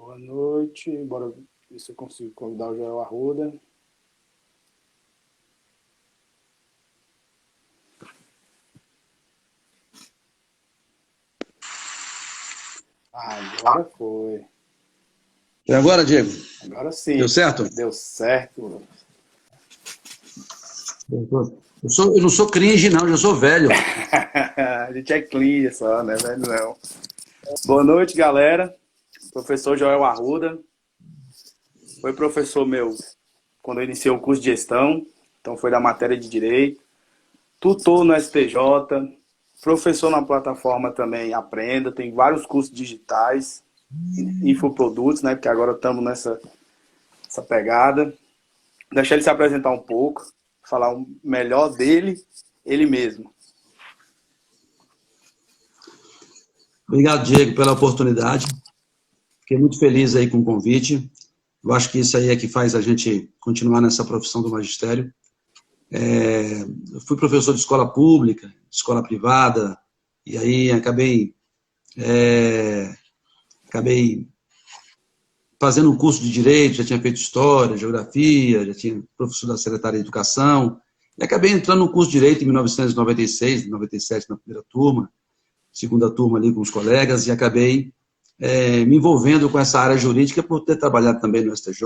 Boa noite, bora ver se eu consigo convidar o Joel Arruda. Agora foi. E agora, Diego? Agora sim. Deu certo? Deu certo. Eu não sou cringe, não, eu já sou velho. A gente é clean só, né, velho? Não. Boa noite, galera. Professor Joel Arruda. Foi professor meu quando eu iniciei o curso de gestão, então foi da matéria de direito. Tutor no STJ, professor na plataforma também Aprenda, tem vários cursos digitais, infoprodutos, né? Porque agora estamos nessa pegada. Deixar ele se apresentar um pouco, falar o melhor dele, ele mesmo. Obrigado, Diego, pela oportunidade. Fiquei muito feliz aí com o convite. Eu acho que isso aí é que faz a gente continuar nessa profissão do magistério. Eu fui professor de escola pública, escola privada, e aí acabei fazendo um curso de Direito, já tinha feito História, Geografia, já tinha professor da Secretaria de Educação, e acabei entrando no curso de Direito em 1996, 97, na primeira turma, segunda turma ali com os colegas, e acabei me envolvendo com essa área jurídica por ter trabalhado também no STJ,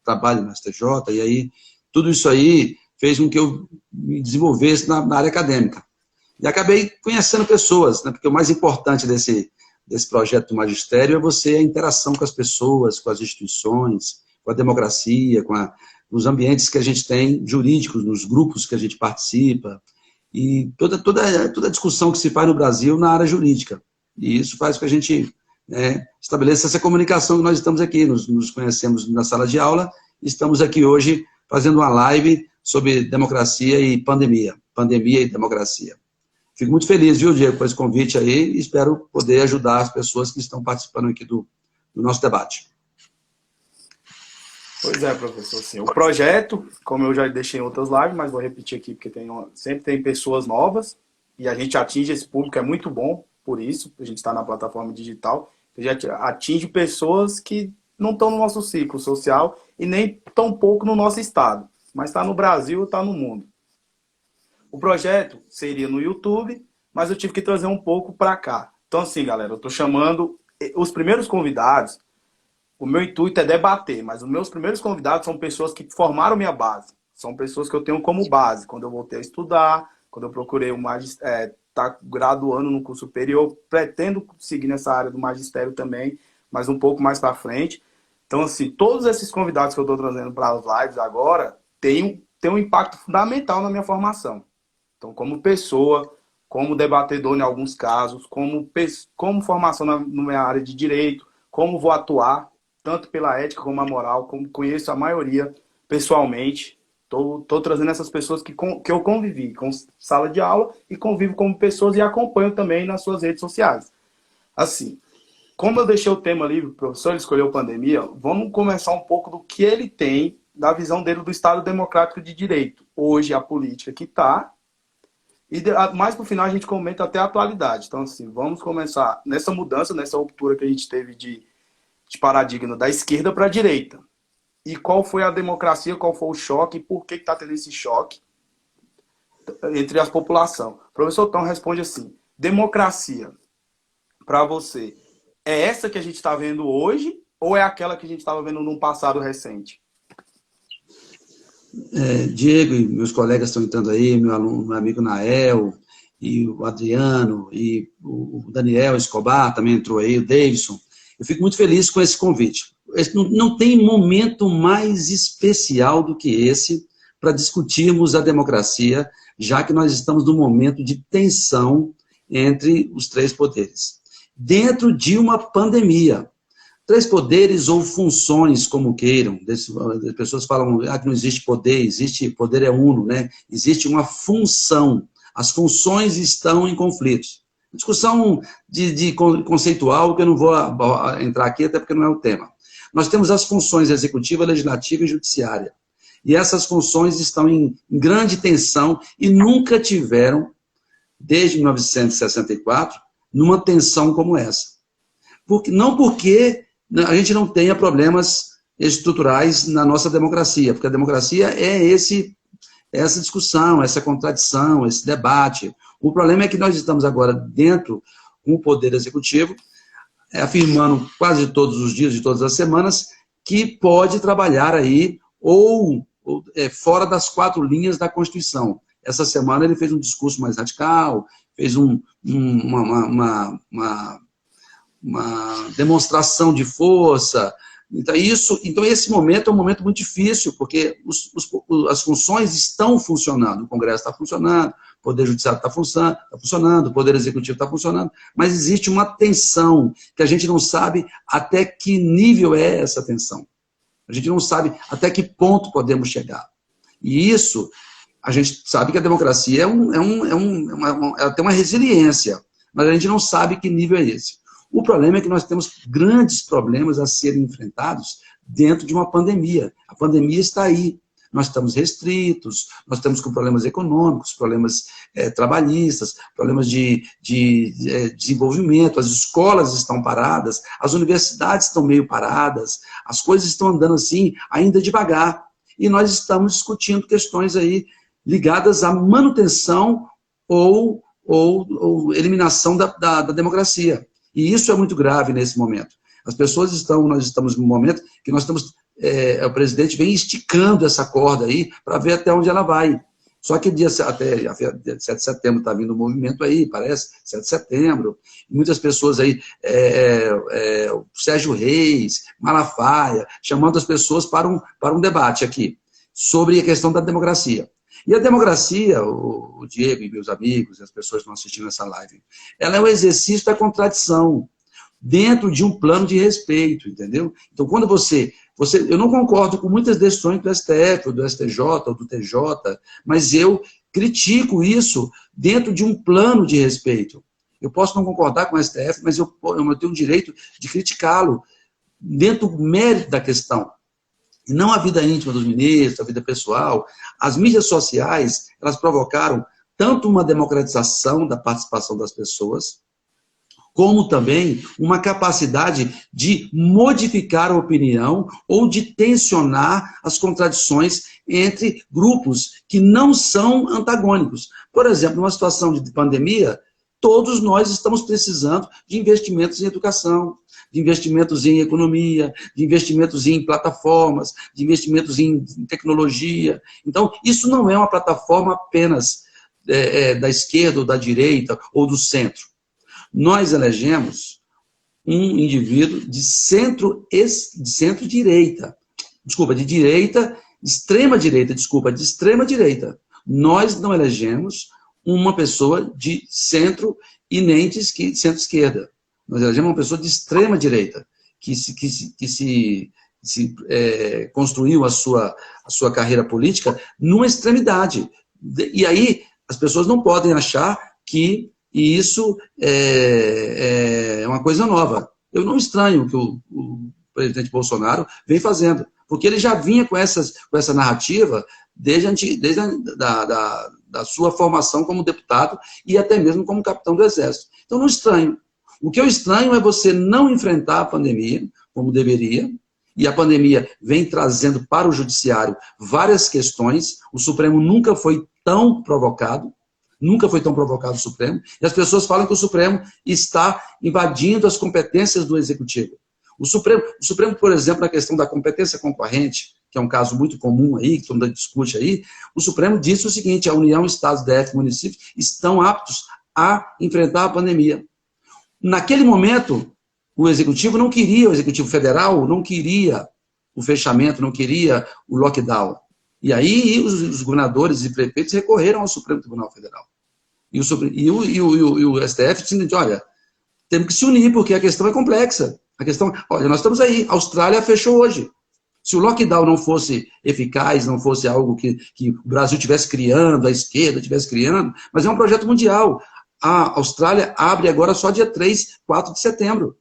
trabalho no STJ, e aí tudo isso aí fez com que eu me desenvolvesse na área acadêmica. E acabei conhecendo pessoas, né, porque o mais importante desse projeto do magistério é você a interação com as pessoas, com as instituições, com a democracia, com os ambientes que a gente tem jurídicos, nos grupos que a gente participa, e toda a discussão que se faz no Brasil na área jurídica. E isso faz com que a gente estabeleça essa comunicação que nós estamos aqui, nos conhecemos na sala de aula, e estamos aqui hoje fazendo uma live sobre democracia e pandemia e democracia. Fico muito feliz, viu, Diego, por esse convite aí, e espero poder ajudar as pessoas que estão participando aqui do nosso debate. Pois é, professor. Assim, o projeto, como eu já deixei em outras lives, mas vou repetir aqui, porque sempre tem pessoas novas, e a gente atinge esse público, é muito bom por isso, a gente está na plataforma digital, a gente atinge pessoas que não estão no nosso ciclo social e nem tão pouco no nosso estado, mas está no Brasil, está no mundo. O projeto seria no YouTube, mas eu tive que trazer um pouco para cá. Então, assim, galera, eu estou chamando os primeiros convidados. O meu intuito é debater, mas os meus primeiros convidados são pessoas que formaram minha base. São pessoas que eu tenho como base. Quando eu voltei a estudar, quando eu procurei tá graduando no curso superior, pretendo seguir nessa área do magistério também, mas um pouco mais para frente. Então, assim, todos esses convidados que eu estou trazendo para as lives agora têm um impacto fundamental na minha formação. Então, como pessoa, como debatedor em alguns casos, como formação na minha área de direito, como vou atuar, tanto pela ética como a moral, como conheço a maioria pessoalmente. Estou trazendo essas pessoas que eu convivi com sala de aula e convivo como pessoas e acompanho também nas suas redes sociais. Assim, como eu deixei o tema livre, o professor escolheu pandemia, vamos começar um pouco do que ele tem, da visão dele do Estado Democrático de Direito. Hoje, a política que está, e mais para o final a gente comenta até a atualidade. Então, assim, vamos começar nessa mudança, nessa ruptura que a gente teve de paradigma da esquerda para a direita. E qual foi a democracia, qual foi o choque, e por que está tendo esse choque entre a população. O professor Tom responde assim: democracia, para você, é essa que a gente está vendo hoje ou é aquela que a gente estava vendo num passado recente? Diego e meus colegas estão entrando aí, meu amigo Nael, e o Adriano, e o Daniel Escobar também entrou aí, o Davidson. Eu fico muito feliz com esse convite. Não tem momento mais especial do que esse para discutirmos a democracia, já que nós estamos num momento de tensão entre os três poderes. Dentro de uma pandemia. Três poderes ou funções, como queiram. As pessoas falam que não existe poder é uno, né? Existe uma função. As funções estão em conflitos. Discussão de conceitual, que eu não vou entrar aqui, até porque não é o tema. Nós temos as funções executiva, legislativa e judiciária. E essas funções estão em grande tensão e nunca tiveram, desde 1964, numa tensão como essa. Não porque a gente não tenha problemas estruturais na nossa democracia, porque a democracia é essa discussão, essa contradição, esse debate. O problema é que nós estamos agora dentro com o Poder Executivo, afirmando quase todos os dias de todas as semanas que pode trabalhar aí fora das 4 linhas da Constituição. Essa semana ele fez um discurso mais radical, fez uma demonstração de força. Então, esse momento é um momento muito difícil, porque as funções estão funcionando. O Congresso está funcionando, o Poder Judiciário está funcionando, o Poder Executivo está funcionando, mas existe uma tensão que a gente não sabe até que nível é essa tensão. A gente não sabe até que ponto podemos chegar. E isso, a gente sabe que a democracia ela tem uma resiliência, mas a gente não sabe que nível é esse. O problema é que nós temos grandes problemas a serem enfrentados dentro de uma pandemia. A pandemia está aí. Nós estamos restritos, nós estamos com problemas econômicos, problemas trabalhistas, problemas de desenvolvimento, as escolas estão paradas, as universidades estão meio paradas, as coisas estão andando assim, ainda devagar. E nós estamos discutindo questões aí ligadas à manutenção ou eliminação da democracia. E isso é muito grave nesse momento. Nós estamos num momento que nós estamos, o presidente vem esticando essa corda aí para ver até onde ela vai. Só que dia 7 de setembro está vindo um movimento aí, parece, 7 de setembro, e muitas pessoas aí, o Sérgio Reis, Malafaia, chamando as pessoas para um debate aqui, sobre a questão da democracia. E a democracia, o Diego e meus amigos, as pessoas que estão assistindo essa live, ela é um exercício da contradição, dentro de um plano de respeito, entendeu? Então, quando eu não concordo com muitas decisões do STF, ou do STJ, ou do TJ, mas eu critico isso dentro de um plano de respeito. Eu posso não concordar com o STF, mas eu tenho o direito de criticá-lo dentro do mérito da questão. E não a vida íntima dos ministros, a vida pessoal. As mídias sociais, elas provocaram tanto uma democratização da participação das pessoas, como também uma capacidade de modificar a opinião ou de tensionar as contradições entre grupos que não são antagônicos. Por exemplo, numa situação de pandemia, todos nós estamos precisando de investimentos em educação, de investimentos em economia, de investimentos em plataformas, de investimentos em tecnologia. Então, isso não é uma plataforma apenas da esquerda ou da direita ou do centro. Nós elegemos um indivíduo de centro-direita. Desculpa, de direita, extrema-direita, desculpa, de extrema-direita. Nós não elegemos uma pessoa de centro e nem de centro-esquerda. Nós elegemos uma pessoa de extrema-direita, que se construiu a sua carreira política numa extremidade. E aí, as pessoas não podem achar que isso é uma coisa nova. Eu não estranho o que o presidente Bolsonaro vem fazendo, porque ele já vinha com essa narrativa desde da sua formação como deputado e até mesmo como capitão do Exército. Então, não estranho. O que eu estranho é você não enfrentar a pandemia como deveria, e a pandemia vem trazendo para o judiciário várias questões. O Supremo nunca foi tão provocado o Supremo, e as pessoas falam que o Supremo está invadindo as competências do Executivo. O Supremo, por exemplo, na questão da competência concorrente, que é um caso muito comum aí, que todo mundo discute aí, o Supremo disse o seguinte: a União, Estados, DF, municípios estão aptos a enfrentar a pandemia. Naquele momento, o Executivo Federal não queria o fechamento, não queria o lockdown. E aí os governadores e prefeitos recorreram ao Supremo Tribunal Federal. E o STF disse: olha, temos que se unir, porque a questão é complexa. Olha, nós estamos aí, a Austrália fechou hoje. Se o lockdown não fosse eficaz, não fosse algo que o Brasil estivesse criando, a esquerda estivesse criando, mas é um projeto mundial. A Austrália abre agora só dia 3, 4 de setembro.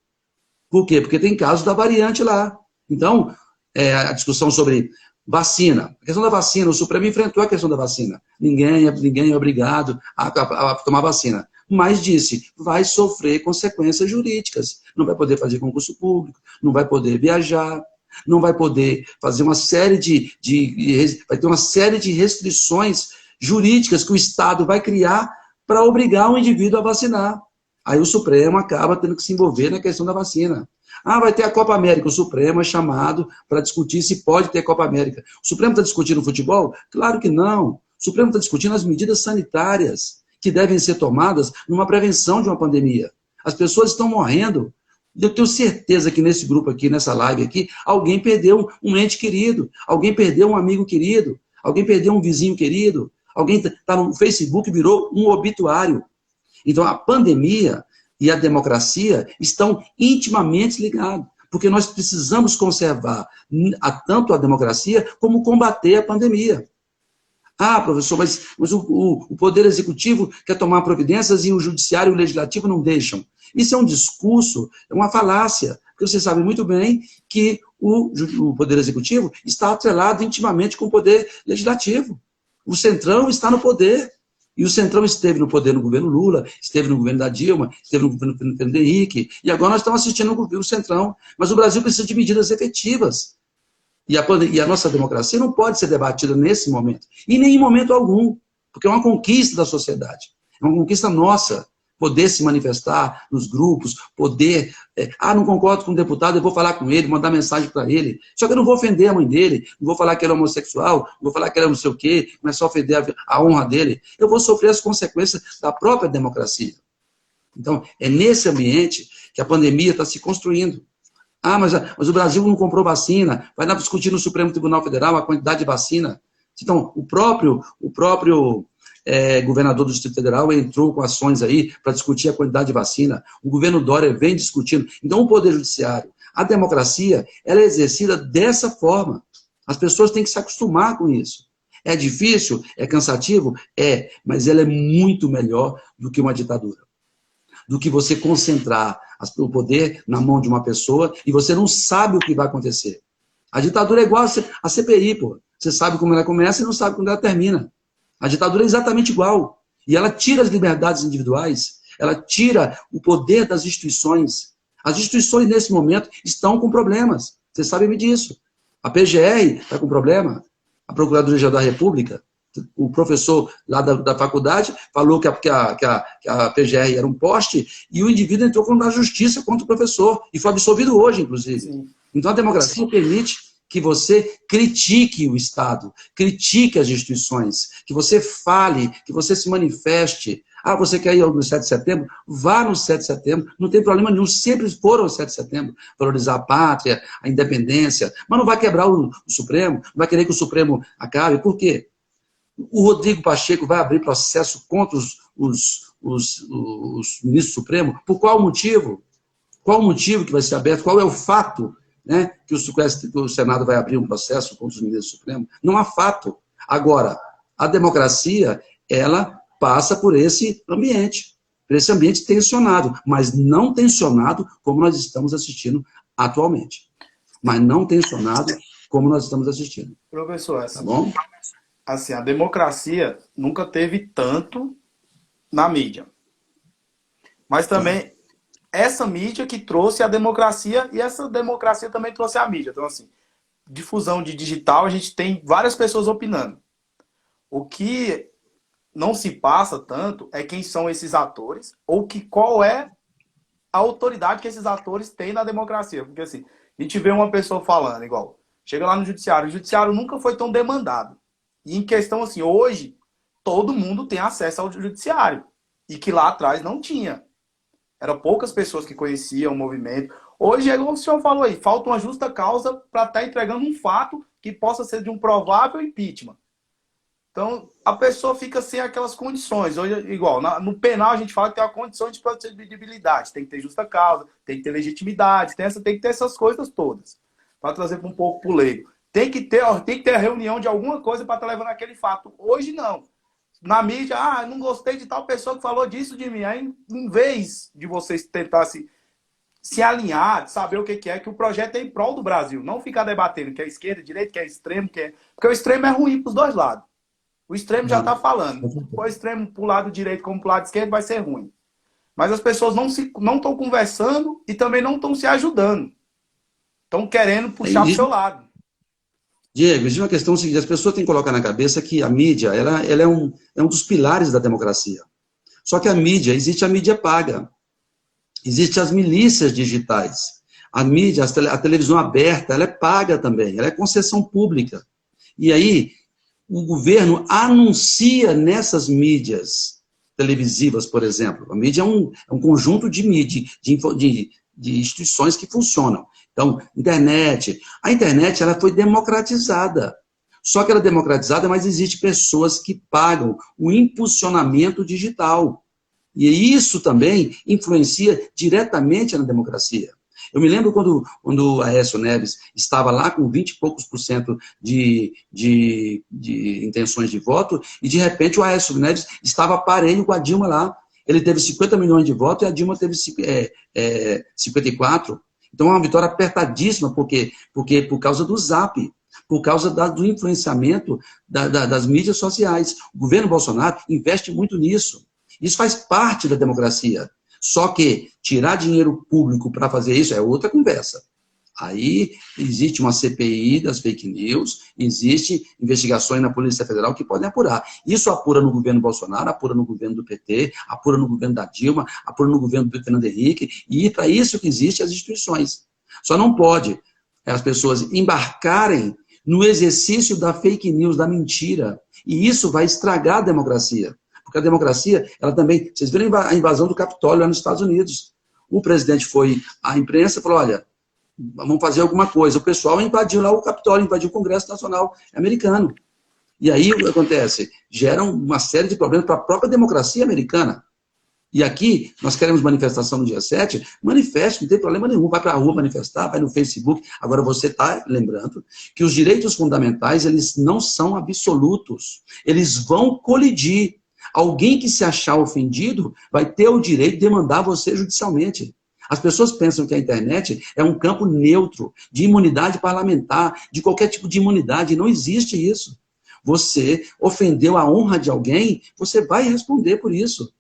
Por quê? Porque tem casos da variante lá. Então, a discussão sobre vacina. A questão da vacina, o Supremo enfrentou a questão da vacina. Ninguém é obrigado a tomar vacina. mas disse, vai sofrer consequências jurídicas. Não vai poder fazer concurso público, não vai poder viajar, não vai poder fazer uma série vai ter uma série de restrições jurídicas que o Estado vai criar para obrigar o indivíduo a vacinar. Aí o Supremo acaba tendo que se envolver na questão da vacina. Ah, vai ter a Copa América. O Supremo é chamado para discutir se pode ter Copa América. O Supremo está discutindo o futebol? Claro que não. O Supremo está discutindo as medidas sanitárias que devem ser tomadas numa prevenção de uma pandemia. As pessoas estão morrendo. Eu tenho certeza que nesse grupo aqui, nessa live aqui, alguém perdeu um ente querido, alguém perdeu um amigo querido, alguém perdeu um vizinho querido, alguém está no Facebook e virou um obituário. Então, a pandemia e a democracia estão intimamente ligados, porque nós precisamos conservar tanto a democracia como combater a pandemia. Ah, professor, mas o Poder Executivo quer tomar providências e o Judiciário e o Legislativo não deixam. Isso é um discurso, é uma falácia, porque você sabe muito bem que o Poder Executivo está atrelado intimamente com o Poder Legislativo. O Centrão está no poder. E o Centrão esteve no poder no governo Lula, esteve no governo da Dilma, esteve no governo do Henrique, e agora nós estamos assistindo o Centrão. Mas o Brasil precisa de medidas efetivas. E a nossa democracia não pode ser debatida nesse momento, e nem em momento algum, porque é uma conquista da sociedade, é uma conquista nossa, poder se manifestar nos grupos, poder... não concordo com o deputado, eu vou falar com ele, mandar mensagem para ele. Só que eu não vou ofender a mãe dele, não vou falar que ele é homossexual, não vou falar que ele é não sei o quê, começar a ofender a honra dele. Eu vou sofrer as consequências da própria democracia. Então, é nesse ambiente que a pandemia está se construindo. Ah, mas o Brasil não comprou vacina, vai lá discutir no Supremo Tribunal Federal a quantidade de vacina. Então, o próprio governador do Distrito Federal entrou com ações aí para discutir a quantidade de vacina. O governo Dória vem discutindo. Então, o Poder Judiciário, a democracia, ela é exercida dessa forma. As pessoas têm que se acostumar com isso. É difícil? É cansativo? É, mas ela é muito melhor do que uma ditadura. Do que você concentrar o poder na mão de uma pessoa e você não sabe o que vai acontecer. A ditadura é igual a CPI, pô. Você sabe como ela começa e não sabe como ela termina. A ditadura é exatamente igual. E ela tira as liberdades individuais, ela tira o poder das instituições. As instituições, nesse momento, estão com problemas. Vocês sabem disso. A PGR está com problema, a Procuradoria-Geral da República. O professor lá da faculdade falou que a PGR era um poste e o indivíduo entrou na justiça contra o professor e foi absolvido hoje, inclusive. Sim. Então, a democracia permite que você critique o Estado, critique as instituições, que você fale, que você se manifeste. Ah, você quer ir no 7 de setembro? Vá no 7 de setembro, não tem problema nenhum, sempre foram ao 7 de setembro, valorizar a pátria, a independência, mas não vai quebrar o Supremo, não vai querer que o Supremo acabe. Por quê? O Rodrigo Pacheco vai abrir processo contra os ministros do Supremo? Por qual motivo? Qual o motivo que vai ser aberto? Qual é o fato, né, que o Senado vai abrir um processo contra os ministros do Supremo? Não há fato. Agora, a democracia, ela passa por esse ambiente tensionado, mas não tensionado como nós estamos assistindo atualmente. Mas não tensionado como nós estamos assistindo. Professor, tá bom? Assim, a democracia nunca teve tanto na mídia. Mas também essa mídia que trouxe a democracia e essa democracia também trouxe a mídia. Então, assim, difusão de digital, a gente tem várias pessoas opinando. O que não se passa tanto é quem são esses atores ou qual é a autoridade que esses atores têm na democracia. Porque, assim, a gente vê uma pessoa falando, igual, chega lá no judiciário, o judiciário nunca foi tão demandado. E em questão assim, hoje, todo mundo tem acesso ao judiciário. E que lá atrás não tinha. Eram poucas pessoas que conheciam o movimento. Hoje, é como o senhor falou aí, falta uma justa causa para estar entregando um fato que possa ser de um provável impeachment. Então, a pessoa fica sem aquelas condições. Hoje, igual, no penal a gente fala que tem uma condição de procedibilidade. Tem que ter justa causa, tem que ter legitimidade, tem que ter essas coisas todas. Para trazer um pouco para o leigo. Tem que ter a reunião de alguma coisa para estar levando aquele fato. Hoje não. Na mídia, não gostei de tal pessoa que falou disso de mim. Aí, em vez de vocês tentar se alinhar, saber o que é, que o projeto é em prol do Brasil. Não ficar debatendo que é esquerda, direita, que é extremo, porque o extremo é ruim para os dois lados. O extremo já está falando. Se for extremo para o lado direito como para o lado esquerdo, vai ser ruim. Mas as pessoas não estão conversando e também não estão se ajudando. Estão querendo puxar para o seu lado. Diego, existe uma questão seguinte, as pessoas têm que colocar na cabeça que a mídia, ela é um dos pilares da democracia. Só que a mídia, existe a mídia paga, existem as milícias digitais, a mídia, a televisão aberta, ela é paga também, ela é concessão pública. E aí, o governo anuncia nessas mídias televisivas, por exemplo. A mídia é um conjunto de mídia, de instituições que funcionam. Então, internet. A internet ela foi democratizada. Só que ela é democratizada, mas existe pessoas que pagam o impulsionamento digital. E isso também influencia diretamente na democracia. Eu me lembro quando o Aécio Neves estava lá com 20 e poucos % de intenções de voto, e de repente o Aécio Neves estava parelho com a Dilma lá. Ele teve 50 milhões de votos e a Dilma teve 54. Então é uma vitória apertadíssima, por causa do Zap, por causa do influenciamento das mídias sociais. O governo Bolsonaro investe muito nisso. Isso faz parte da democracia. Só que tirar dinheiro público para fazer isso é outra conversa. Aí existe uma CPI das fake news, existe investigações na Polícia Federal que podem apurar. Isso apura no governo Bolsonaro, apura no governo do PT, apura no governo da Dilma, apura no governo do Fernando Henrique, e para isso que existem as instituições. Só não pode as pessoas embarcarem no exercício da fake news, da mentira, e isso vai estragar a democracia. Porque a democracia, ela também... Vocês viram a invasão do Capitólio lá nos Estados Unidos. O presidente foi à imprensa e falou, olha, vamos fazer alguma coisa. O pessoal invadiu lá o Capitólio, invadiu o Congresso Nacional americano. E aí o que acontece? Gera uma série de problemas para a própria democracia americana. E aqui, nós queremos manifestação no dia 7, manifeste, não tem problema nenhum, vai para a rua manifestar, vai no Facebook. Agora você está lembrando que os direitos fundamentais, eles não são absolutos. Eles vão colidir. Alguém que se achar ofendido vai ter o direito de demandar você judicialmente. As pessoas pensam que a internet é um campo neutro, de imunidade parlamentar, de qualquer tipo de imunidade. Não existe isso. Você ofendeu a honra de alguém, você vai responder por isso.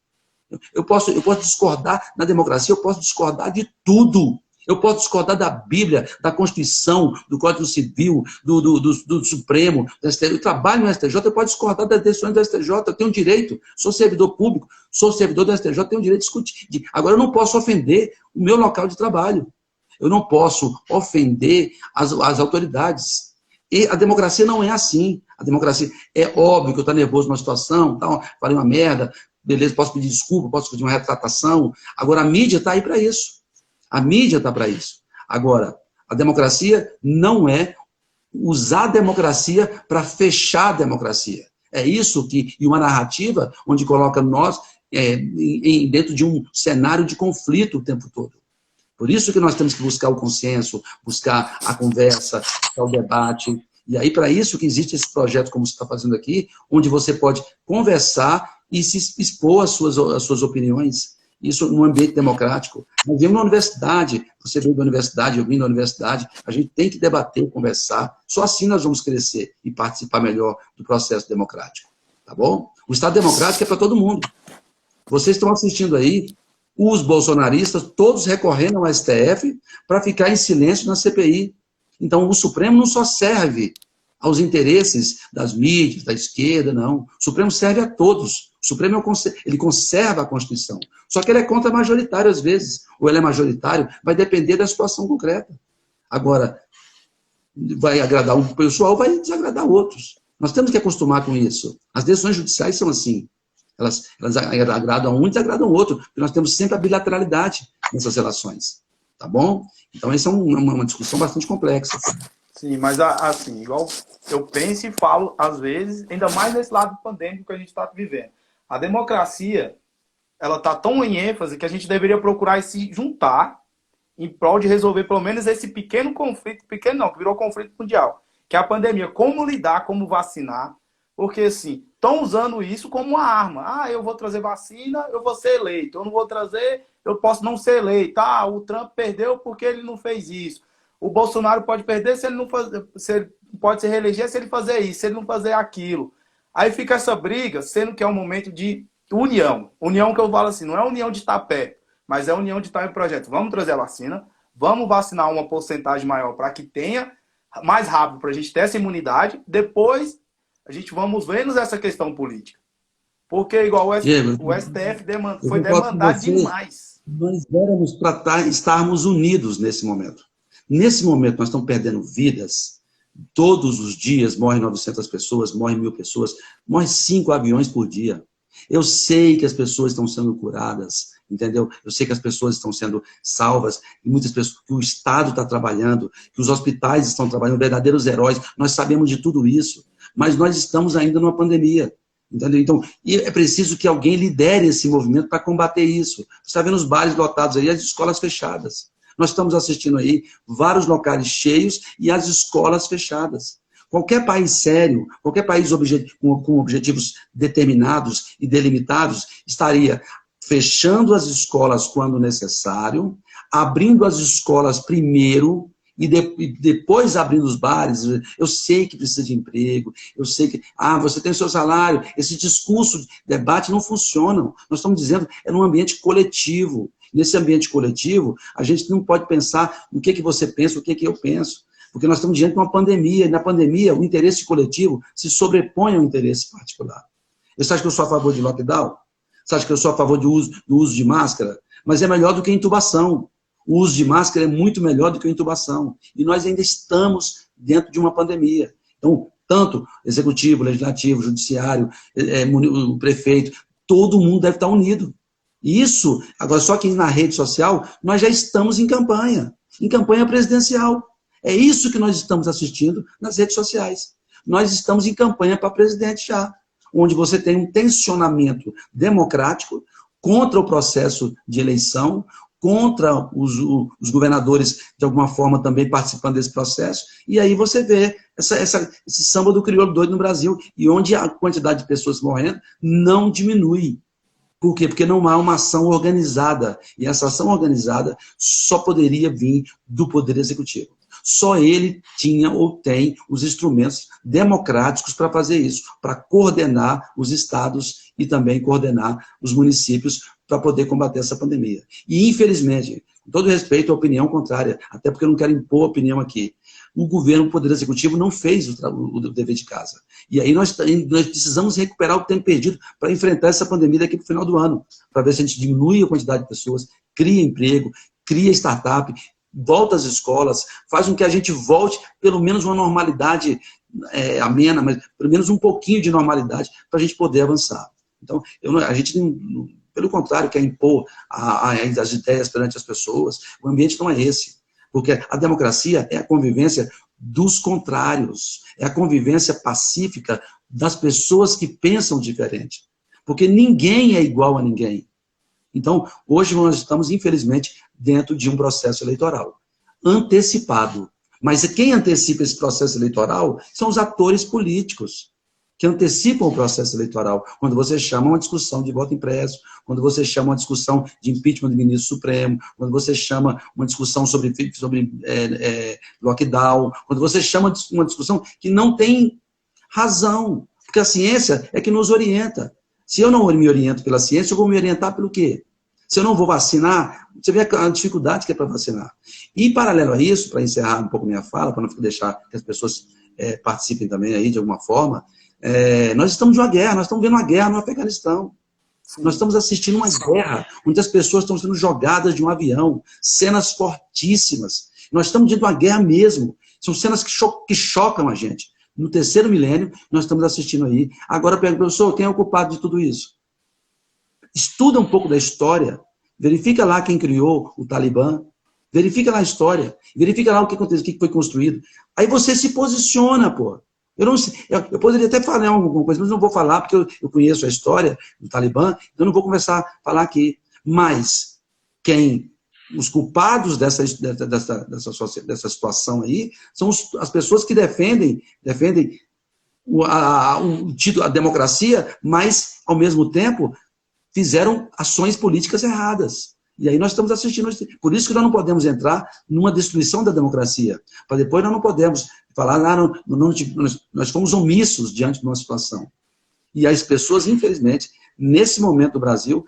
Eu posso discordar na democracia, eu posso discordar de tudo. Eu posso discordar da Bíblia, da Constituição, do Código Civil, do Supremo, do STJ. Eu trabalho no STJ, eu posso discordar das decisões do STJ, eu tenho direito, sou servidor público, sou servidor do STJ, tenho direito de discutir. Agora, eu não posso ofender o meu local de trabalho. Eu não posso ofender as autoridades. E a democracia não é assim. A democracia é óbvio que eu estou nervoso numa situação, tá, falei uma merda, beleza, posso pedir desculpa, posso pedir uma retratação. Agora, a mídia está aí para isso. A mídia está para isso. Agora, a democracia não é usar a democracia para fechar a democracia. É isso que, e uma narrativa onde coloca nós dentro de um cenário de conflito o tempo todo. Por isso que nós temos que buscar o consenso, buscar a conversa, buscar o debate. E aí, para isso que existe esse projeto, como você está fazendo aqui, onde você pode conversar e se expor às suas opiniões. Isso num ambiente democrático. Nós vimos na universidade, você veio da universidade, eu vim da universidade, a gente tem que debater, conversar, só assim nós vamos crescer e participar melhor do processo democrático, tá bom? O Estado democrático é para todo mundo. Vocês estão assistindo aí, os bolsonaristas, todos recorrendo ao STF para ficar em silêncio na CPI. Então, o Supremo não só serve aos interesses das mídias, da esquerda, não. O Supremo serve a todos. O Supremo ele conserva a Constituição. Só que ele é contra-majoritário às vezes. Ou ele é majoritário, vai depender da situação concreta. Agora, vai agradar um pessoal, vai desagradar outros. Nós temos que acostumar com isso. As decisões judiciais são assim. Elas agradam um e desagradam o outro. Porque nós temos sempre a bilateralidade nessas relações. Tá bom? Então, essa é uma discussão bastante complexa. Sim, mas assim, igual eu penso e falo, às vezes, ainda mais nesse lado pandêmico que a gente está vivendo. A democracia, ela está tão em ênfase que a gente deveria procurar se juntar em prol de resolver pelo menos esse pequeno conflito, pequeno não, que virou conflito mundial, que é a pandemia. Como lidar, como vacinar, porque assim, estão usando isso como uma arma. Ah, eu vou trazer vacina, eu vou ser eleito. Eu não vou trazer, eu posso não ser eleito. Ah, o Trump perdeu porque ele não fez isso. O Bolsonaro pode perder se ele não fazer, pode se reeleger se ele fazer isso, se ele não fazer aquilo. Aí fica essa briga, sendo que é um momento de união. União que eu falo assim, não é união de estar perto, mas é união de estar em projeto. Vamos trazer a vacina, vamos vacinar uma porcentagem maior para que tenha mais rápido, para a gente ter essa imunidade. Depois, a gente vamos vendo essa questão política. Porque, igual Diego, o STF foi eu concordo com demandar você. demais. Nós éramos para estarmos unidos nesse momento. Nesse momento, nós estamos perdendo vidas. Todos os dias morrem 900 pessoas, morrem 1.000 pessoas, morrem 5 aviões por dia. Eu sei que as pessoas estão sendo curadas, entendeu? Eu sei que as pessoas estão sendo salvas, e muitas pessoas, que o Estado está trabalhando, que os hospitais estão trabalhando, verdadeiros heróis, nós sabemos de tudo isso, mas nós estamos ainda numa pandemia, entendeu? Então, e é preciso que alguém lidere esse movimento para combater isso. Você está vendo os bares lotados aí, as escolas fechadas. Nós estamos assistindo aí vários locais cheios e as escolas fechadas. Qualquer país sério, qualquer país com objetivos determinados e delimitados, estaria fechando as escolas quando necessário, abrindo as escolas primeiro e depois abrindo os bares. Eu sei que precisa de emprego, eu sei que, você tem o seu salário. Esse discurso de debate não funciona. Nós estamos dizendo, é num ambiente coletivo. Nesse ambiente coletivo, a gente não pode pensar no que você pensa, o que eu penso. Porque nós estamos diante de uma pandemia, e na pandemia o interesse coletivo se sobrepõe ao interesse particular. Você acha que eu sou a favor de lockdown? Você acha que eu sou a favor do uso de máscara? Mas é melhor do que a intubação. O uso de máscara é muito melhor do que a intubação. E nós ainda estamos dentro de uma pandemia. Então, tanto executivo, legislativo, judiciário, o prefeito, todo mundo deve estar unido. Isso, agora só que na rede social, nós já estamos em campanha presidencial. É isso que nós estamos assistindo nas redes sociais. Nós estamos em campanha para presidente já, onde você tem um tensionamento democrático contra o processo de eleição, contra os governadores, de alguma forma, também participando desse processo, e aí você vê esse samba do crioulo doido no Brasil, e onde a quantidade de pessoas morrendo não diminui. Por quê? Porque não há uma ação organizada, e essa ação organizada só poderia vir do Poder Executivo. Só ele tinha ou tem os instrumentos democráticos para fazer isso, para coordenar os estados e também coordenar os municípios para poder combater essa pandemia. E, infelizmente, com todo respeito à opinião contrária, até porque eu não quero impor opinião aqui, o governo, o Poder Executivo, não fez o dever de casa. E aí nós precisamos recuperar o tempo perdido para enfrentar essa pandemia daqui para o final do ano, para ver se a gente diminui a quantidade de pessoas, cria emprego, cria startup, volta às escolas, faz com que a gente volte pelo menos uma normalidade amena, mas pelo menos um pouquinho de normalidade para a gente poder avançar. Então, a gente, pelo contrário, quer impor as ideias perante as pessoas. O ambiente não é esse. Porque a democracia é a convivência dos contrários, é a convivência pacífica das pessoas que pensam diferente. Porque ninguém é igual a ninguém. Então, hoje nós estamos, infelizmente, dentro de um processo eleitoral antecipado. Mas quem antecipa esse processo eleitoral são os atores políticos, que antecipam o processo eleitoral. Quando você chama uma discussão de voto impresso, quando você chama uma discussão de impeachment do ministro Supremo, quando você chama uma discussão sobre lockdown, quando você chama uma discussão que não tem razão, porque a ciência é que nos orienta. Se eu não me oriento pela ciência, eu vou me orientar pelo quê? Se eu não vou vacinar, você vê a dificuldade que é para vacinar. E, paralelo a isso, para encerrar um pouco minha fala, para não deixar que as pessoas participem também aí de alguma forma, nós estamos numa guerra, nós estamos vendo uma guerra no Afeganistão. Sim. Nós estamos assistindo uma guerra, onde as pessoas estão sendo jogadas de um avião, cenas fortíssimas. Nós estamos diante de uma guerra mesmo. São cenas que chocam a gente. No terceiro milênio, nós estamos assistindo aí. Agora, pergunto, professor, quem é o culpado de tudo isso? Estuda um pouco da história, verifica lá quem criou o Talibã, verifica lá a história, verifica lá o que aconteceu, o que foi construído. Aí você se posiciona, pô. Eu poderia até falar alguma coisa, mas não vou falar, porque eu conheço a história do Talibã, então não vou começar a falar aqui. Mas os culpados dessa situação aí são as pessoas que defendem a democracia, mas, ao mesmo tempo, fizeram ações políticas erradas. E aí nós estamos assistindo. Por isso que nós não podemos entrar numa destruição da democracia. Para depois nós não podemos falar, nós fomos omissos diante de uma situação. E as pessoas, infelizmente, nesse momento do Brasil,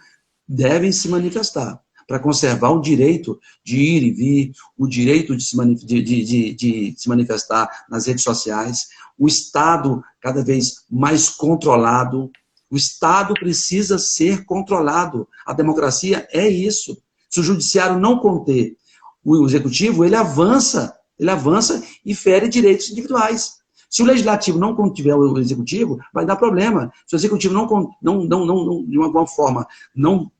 devem se manifestar para conservar o direito de ir e vir, o direito de se manifestar nas redes sociais, o Estado cada vez mais controlado. O Estado precisa ser controlado. A democracia é isso. Se o judiciário não conter o executivo, ele avança e fere direitos individuais. Se o legislativo não contiver o executivo, vai dar problema. Se o executivo de alguma forma, não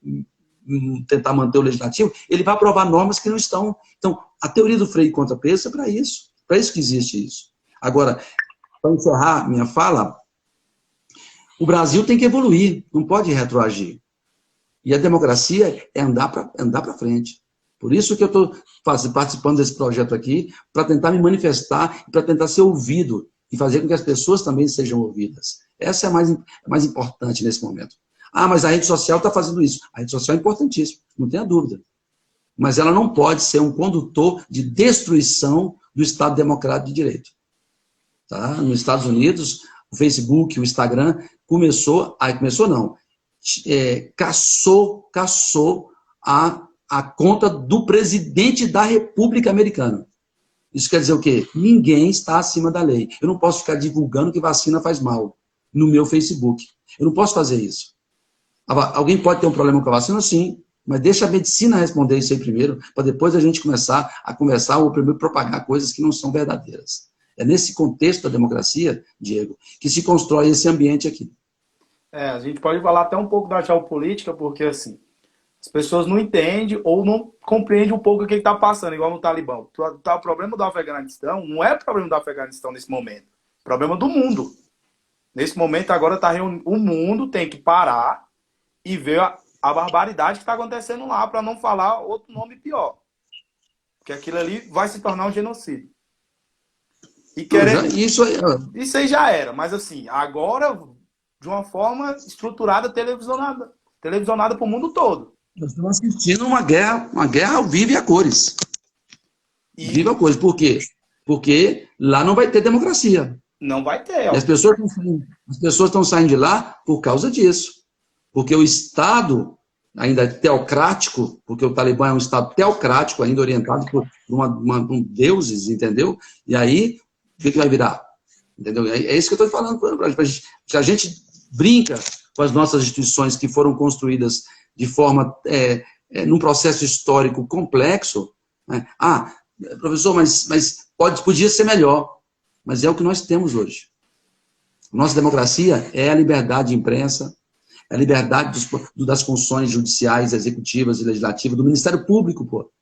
tentar manter o legislativo, ele vai aprovar normas que não estão. Então, a teoria do freio e contrapeso é para isso que existe isso. Agora, para encerrar minha fala, o Brasil tem que evoluir, não pode retroagir. E a democracia é andar para frente. Por isso que eu estou participando desse projeto aqui, para tentar me manifestar, para tentar ser ouvido e fazer com que as pessoas também sejam ouvidas. Essa é a mais importante nesse momento. Ah, mas a rede social está fazendo isso. A rede social é importantíssima, não tenha dúvida. Mas ela não pode ser um condutor de destruição do Estado Democrático de Direito. Tá? Nos Estados Unidos, o Facebook, o Instagram, caçou a conta do presidente da República Americana. Isso quer dizer o quê? Ninguém está acima da lei. Eu não posso ficar divulgando que vacina faz mal no meu Facebook. Eu não posso fazer isso. Alguém pode ter um problema com a vacina? Sim, mas deixa a medicina responder isso aí primeiro, para depois a gente começar a conversar ou primeiro propagar coisas que não são verdadeiras. É nesse contexto da democracia, Diego, que se constrói esse ambiente aqui. A gente pode falar até um pouco da geopolítica, porque assim, as pessoas não entendem ou não compreendem um pouco o que está passando, igual no Talibã. O problema do Afeganistão não é o problema do Afeganistão nesse momento, é o problema do mundo. Nesse momento agora o mundo tem que parar e ver a barbaridade que está acontecendo lá, para não falar outro nome pior. Porque aquilo ali vai se tornar um genocídio. E isso aí já era, mas assim, agora de uma forma estruturada, televisionada para o mundo todo. Nós estamos assistindo uma guerra ao vivo e a cores. Viva a cores. Por quê? Porque lá não vai ter democracia. Não vai ter. E as pessoas estão saindo de lá por causa disso. Porque o Estado, ainda teocrático, porque o Talibã é um Estado teocrático, ainda orientado por deuses, entendeu? E aí, o que vai virar? Entendeu? É isso que eu estou falando. Se a gente brinca com as nossas instituições que foram construídas de forma, num processo histórico complexo, né? Professor, mas podia ser melhor. Mas é o que nós temos hoje. Nossa democracia é a liberdade de imprensa, é a liberdade das funções judiciais, executivas e legislativas, do Ministério Público, pô.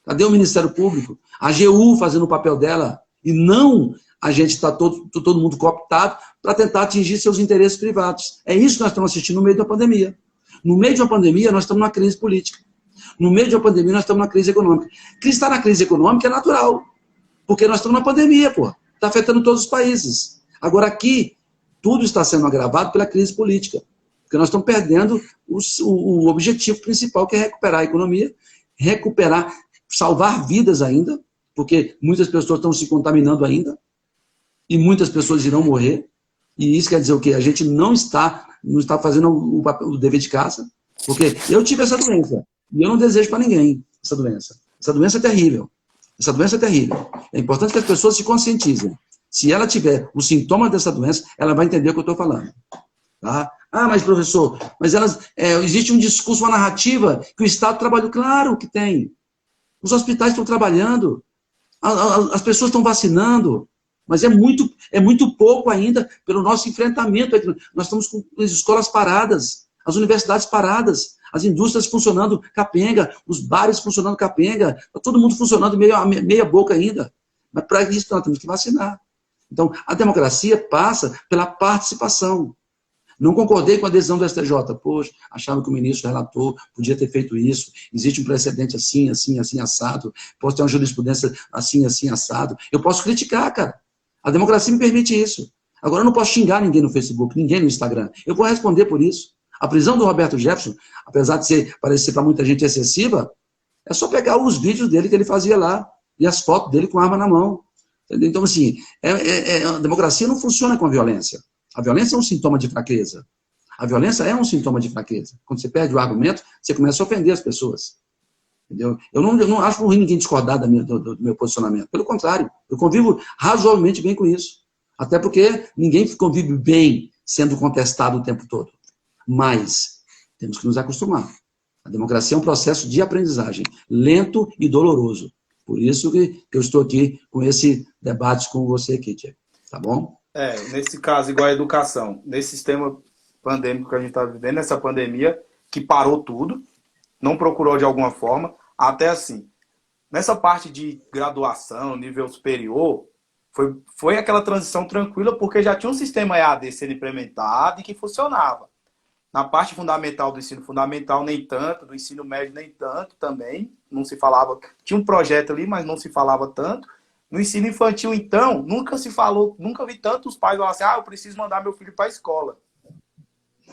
Cadê o Ministério Público? A AGU fazendo o papel dela, e não a gente está todo mundo cooptado para tentar atingir seus interesses privados. É isso que nós estamos assistindo no meio da pandemia. No meio de uma pandemia, nós estamos numa crise política. No meio de uma pandemia, nós estamos numa crise econômica. Estar na crise econômica é natural, porque nós estamos na pandemia, pô. Está afetando todos os países. Agora, aqui, tudo está sendo agravado pela crise política. Porque nós estamos perdendo o objetivo principal, que é recuperar a economia, salvar vidas ainda, porque muitas pessoas estão se contaminando ainda, e muitas pessoas irão morrer. E isso quer dizer o quê? A gente não está fazendo o dever de casa, porque eu tive essa doença, e eu não desejo para ninguém essa doença. Essa doença é terrível. Essa doença é terrível. É importante que as pessoas se conscientizem. Se ela tiver o sintoma dessa doença, ela vai entender o que eu estou falando. Tá? Mas professor, existe um discurso, uma narrativa que o Estado trabalhou. Claro que tem. Os hospitais estão trabalhando, as pessoas estão vacinando, mas é muito pouco ainda pelo nosso enfrentamento. Nós estamos com as escolas paradas, as universidades paradas, as indústrias funcionando capenga, os bares funcionando capenga, todo mundo funcionando meia boca ainda. Mas para isso nós temos que vacinar. Então, a democracia passa pela participação. Não concordei com a decisão do STJ. Poxa, achava que o ministro relator podia ter feito isso. Existe um precedente assim, assim, assim, assado. Posso ter uma jurisprudência assim, assim, assado. Eu posso criticar, cara. A democracia me permite isso. Agora, eu não posso xingar ninguém no Facebook, ninguém no Instagram. Eu vou responder por isso. A prisão do Roberto Jefferson, apesar de parecer para muita gente excessiva, é só pegar os vídeos dele que ele fazia lá e as fotos dele com arma na mão. Entendeu? Então, assim, a democracia não funciona com a violência. A violência é um sintoma de fraqueza. A violência é um sintoma de fraqueza. Quando você perde o argumento, você começa a ofender as pessoas. Entendeu? Eu não acho ruim ninguém discordar do meu posicionamento. Pelo contrário, eu convivo razoavelmente bem com isso. Até porque ninguém convive bem sendo contestado o tempo todo. Mas temos que nos acostumar. A democracia é um processo de aprendizagem, lento e doloroso. Por isso que eu estou aqui com esse debate com você aqui, Diego. Tá bom? Nesse caso, igual a educação, nesse sistema pandêmico que a gente está vivendo, nessa pandemia, que parou tudo, não procurou de alguma forma, até assim, nessa parte de graduação, nível superior, foi aquela transição tranquila, porque já tinha um sistema EAD sendo implementado e que funcionava. Na parte fundamental do ensino fundamental, nem tanto, do ensino médio, nem tanto também, não se falava, tinha um projeto ali, mas não se falava tanto. No ensino infantil, então, nunca se falou, nunca vi tantos pais falar assim, eu preciso mandar meu filho para a escola.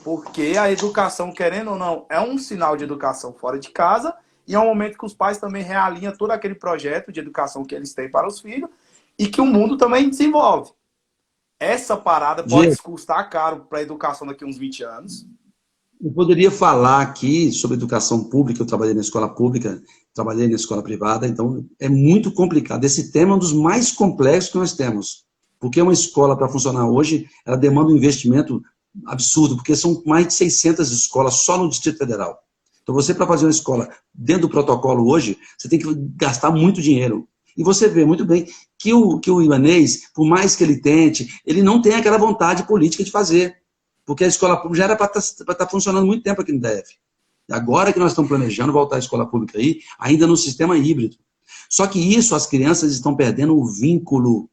Porque a educação, querendo ou não, é um sinal de educação fora de casa e é um momento que os pais também realinham todo aquele projeto de educação que eles têm para os filhos e que o mundo também desenvolve. Essa parada pode custar caro para a educação daqui a uns 20 anos. Eu poderia falar aqui sobre educação pública, eu trabalhei na escola pública, trabalhei na escola privada, então é muito complicado. Esse tema é um dos mais complexos que nós temos, porque uma escola, para funcionar hoje, ela demanda um investimento absurdo, porque são mais de 600 escolas só no Distrito Federal. Então você, para fazer uma escola dentro do protocolo hoje, você tem que gastar muito dinheiro. E você vê muito bem que o Ibanez, por mais que ele tente, ele não tem aquela vontade política de fazer. Porque a escola pública já era para estar funcionando muito tempo aqui no DF. Agora que nós estamos planejando voltar à escola pública aí, ainda no sistema híbrido. Só que isso, as crianças estão perdendo o vínculo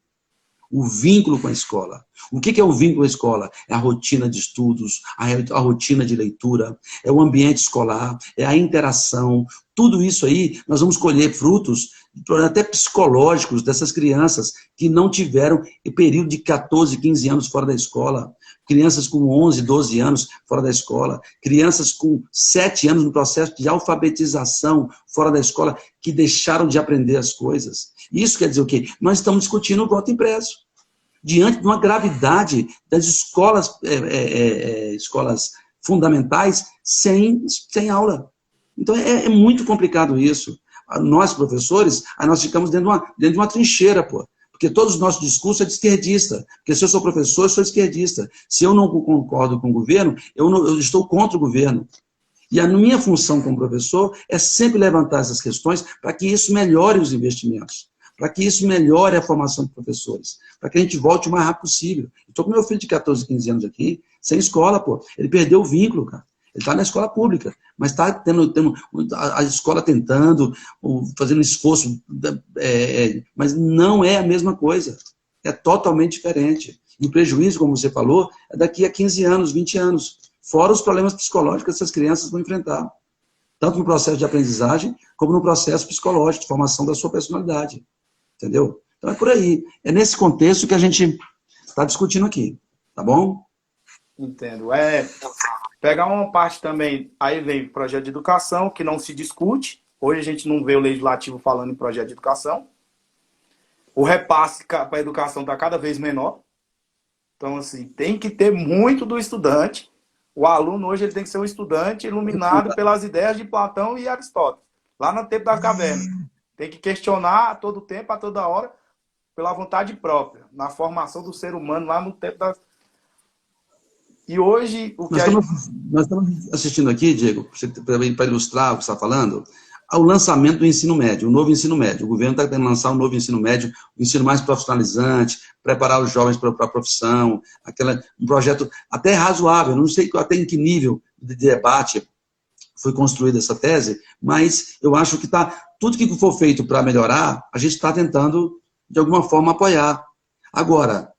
com a escola. O que é o vínculo com a escola? É a rotina de estudos, a rotina de leitura, é o ambiente escolar, é a interação. Tudo isso aí, nós vamos colher frutos até psicológicos dessas crianças que não tiveram o período de 14, 15 anos fora da escola. Crianças com 11, 12 anos fora da escola, crianças com 7 anos no processo de alfabetização fora da escola, que deixaram de aprender as coisas. Isso quer dizer o quê? Nós estamos discutindo o voto impresso. Diante de uma gravidade das escolas, escolas fundamentais sem aula. Então é muito complicado isso. Nós, professores, nós ficamos dentro de uma trincheira, pô. Porque todos os nossos discursos é de esquerdista. Porque se eu sou professor, eu sou esquerdista. Se eu não concordo com o governo, eu estou contra o governo. E a minha função como professor é sempre levantar essas questões para que isso melhore os investimentos, para que isso melhore a formação de professores, para que a gente volte o mais rápido possível. Estou com meu filho de 14, 15 anos aqui, sem escola, pô. Ele perdeu o vínculo, cara. Ele está na escola pública, mas está tendo a escola tentando, fazendo esforço, mas não é a mesma coisa. É totalmente diferente. E o prejuízo, como você falou, é daqui a 15 anos, 20 anos. Fora os problemas psicológicos que essas crianças vão enfrentar. Tanto no processo de aprendizagem, como no processo psicológico, de formação da sua personalidade. Entendeu? Então é por aí. É nesse contexto que a gente está discutindo aqui. Tá bom? Entendo. Pegar uma parte também, aí vem projeto de educação, que não se discute. Hoje a gente não vê o legislativo falando em projeto de educação. O repasse para a educação está cada vez menor. Então, assim, tem que ter muito do estudante. O aluno hoje ele tem que ser um estudante iluminado pelas ideias de Platão e Aristóteles. Lá no tempo da caverna. Tem que questionar a todo tempo, a toda hora, pela vontade própria. Na formação do ser humano, lá no tempo da... E hoje, o que nós estamos assistindo aqui, Diego, para ilustrar o que você está falando, ao lançamento do ensino médio, o novo ensino médio. O governo está tentando lançar um novo ensino médio, um ensino mais profissionalizante, preparar os jovens para a profissão, um projeto até razoável, não sei até em que nível de debate foi construída essa tese, mas eu acho que tudo que for feito para melhorar, a gente está tentando, de alguma forma, apoiar. Agora,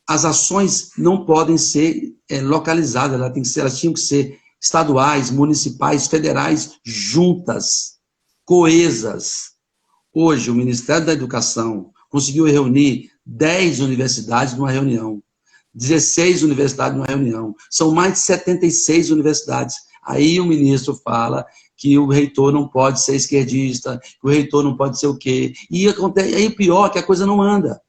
as ações não podem ser localizadas, elas tinham que ser estaduais, municipais, federais, juntas, coesas. Hoje, o Ministério da Educação conseguiu reunir 10 universidades numa reunião, 16 universidades numa reunião, são mais de 76 universidades. Aí o ministro fala que o reitor não pode ser esquerdista, que o reitor não pode ser o quê. E aí o pior é que a coisa não anda.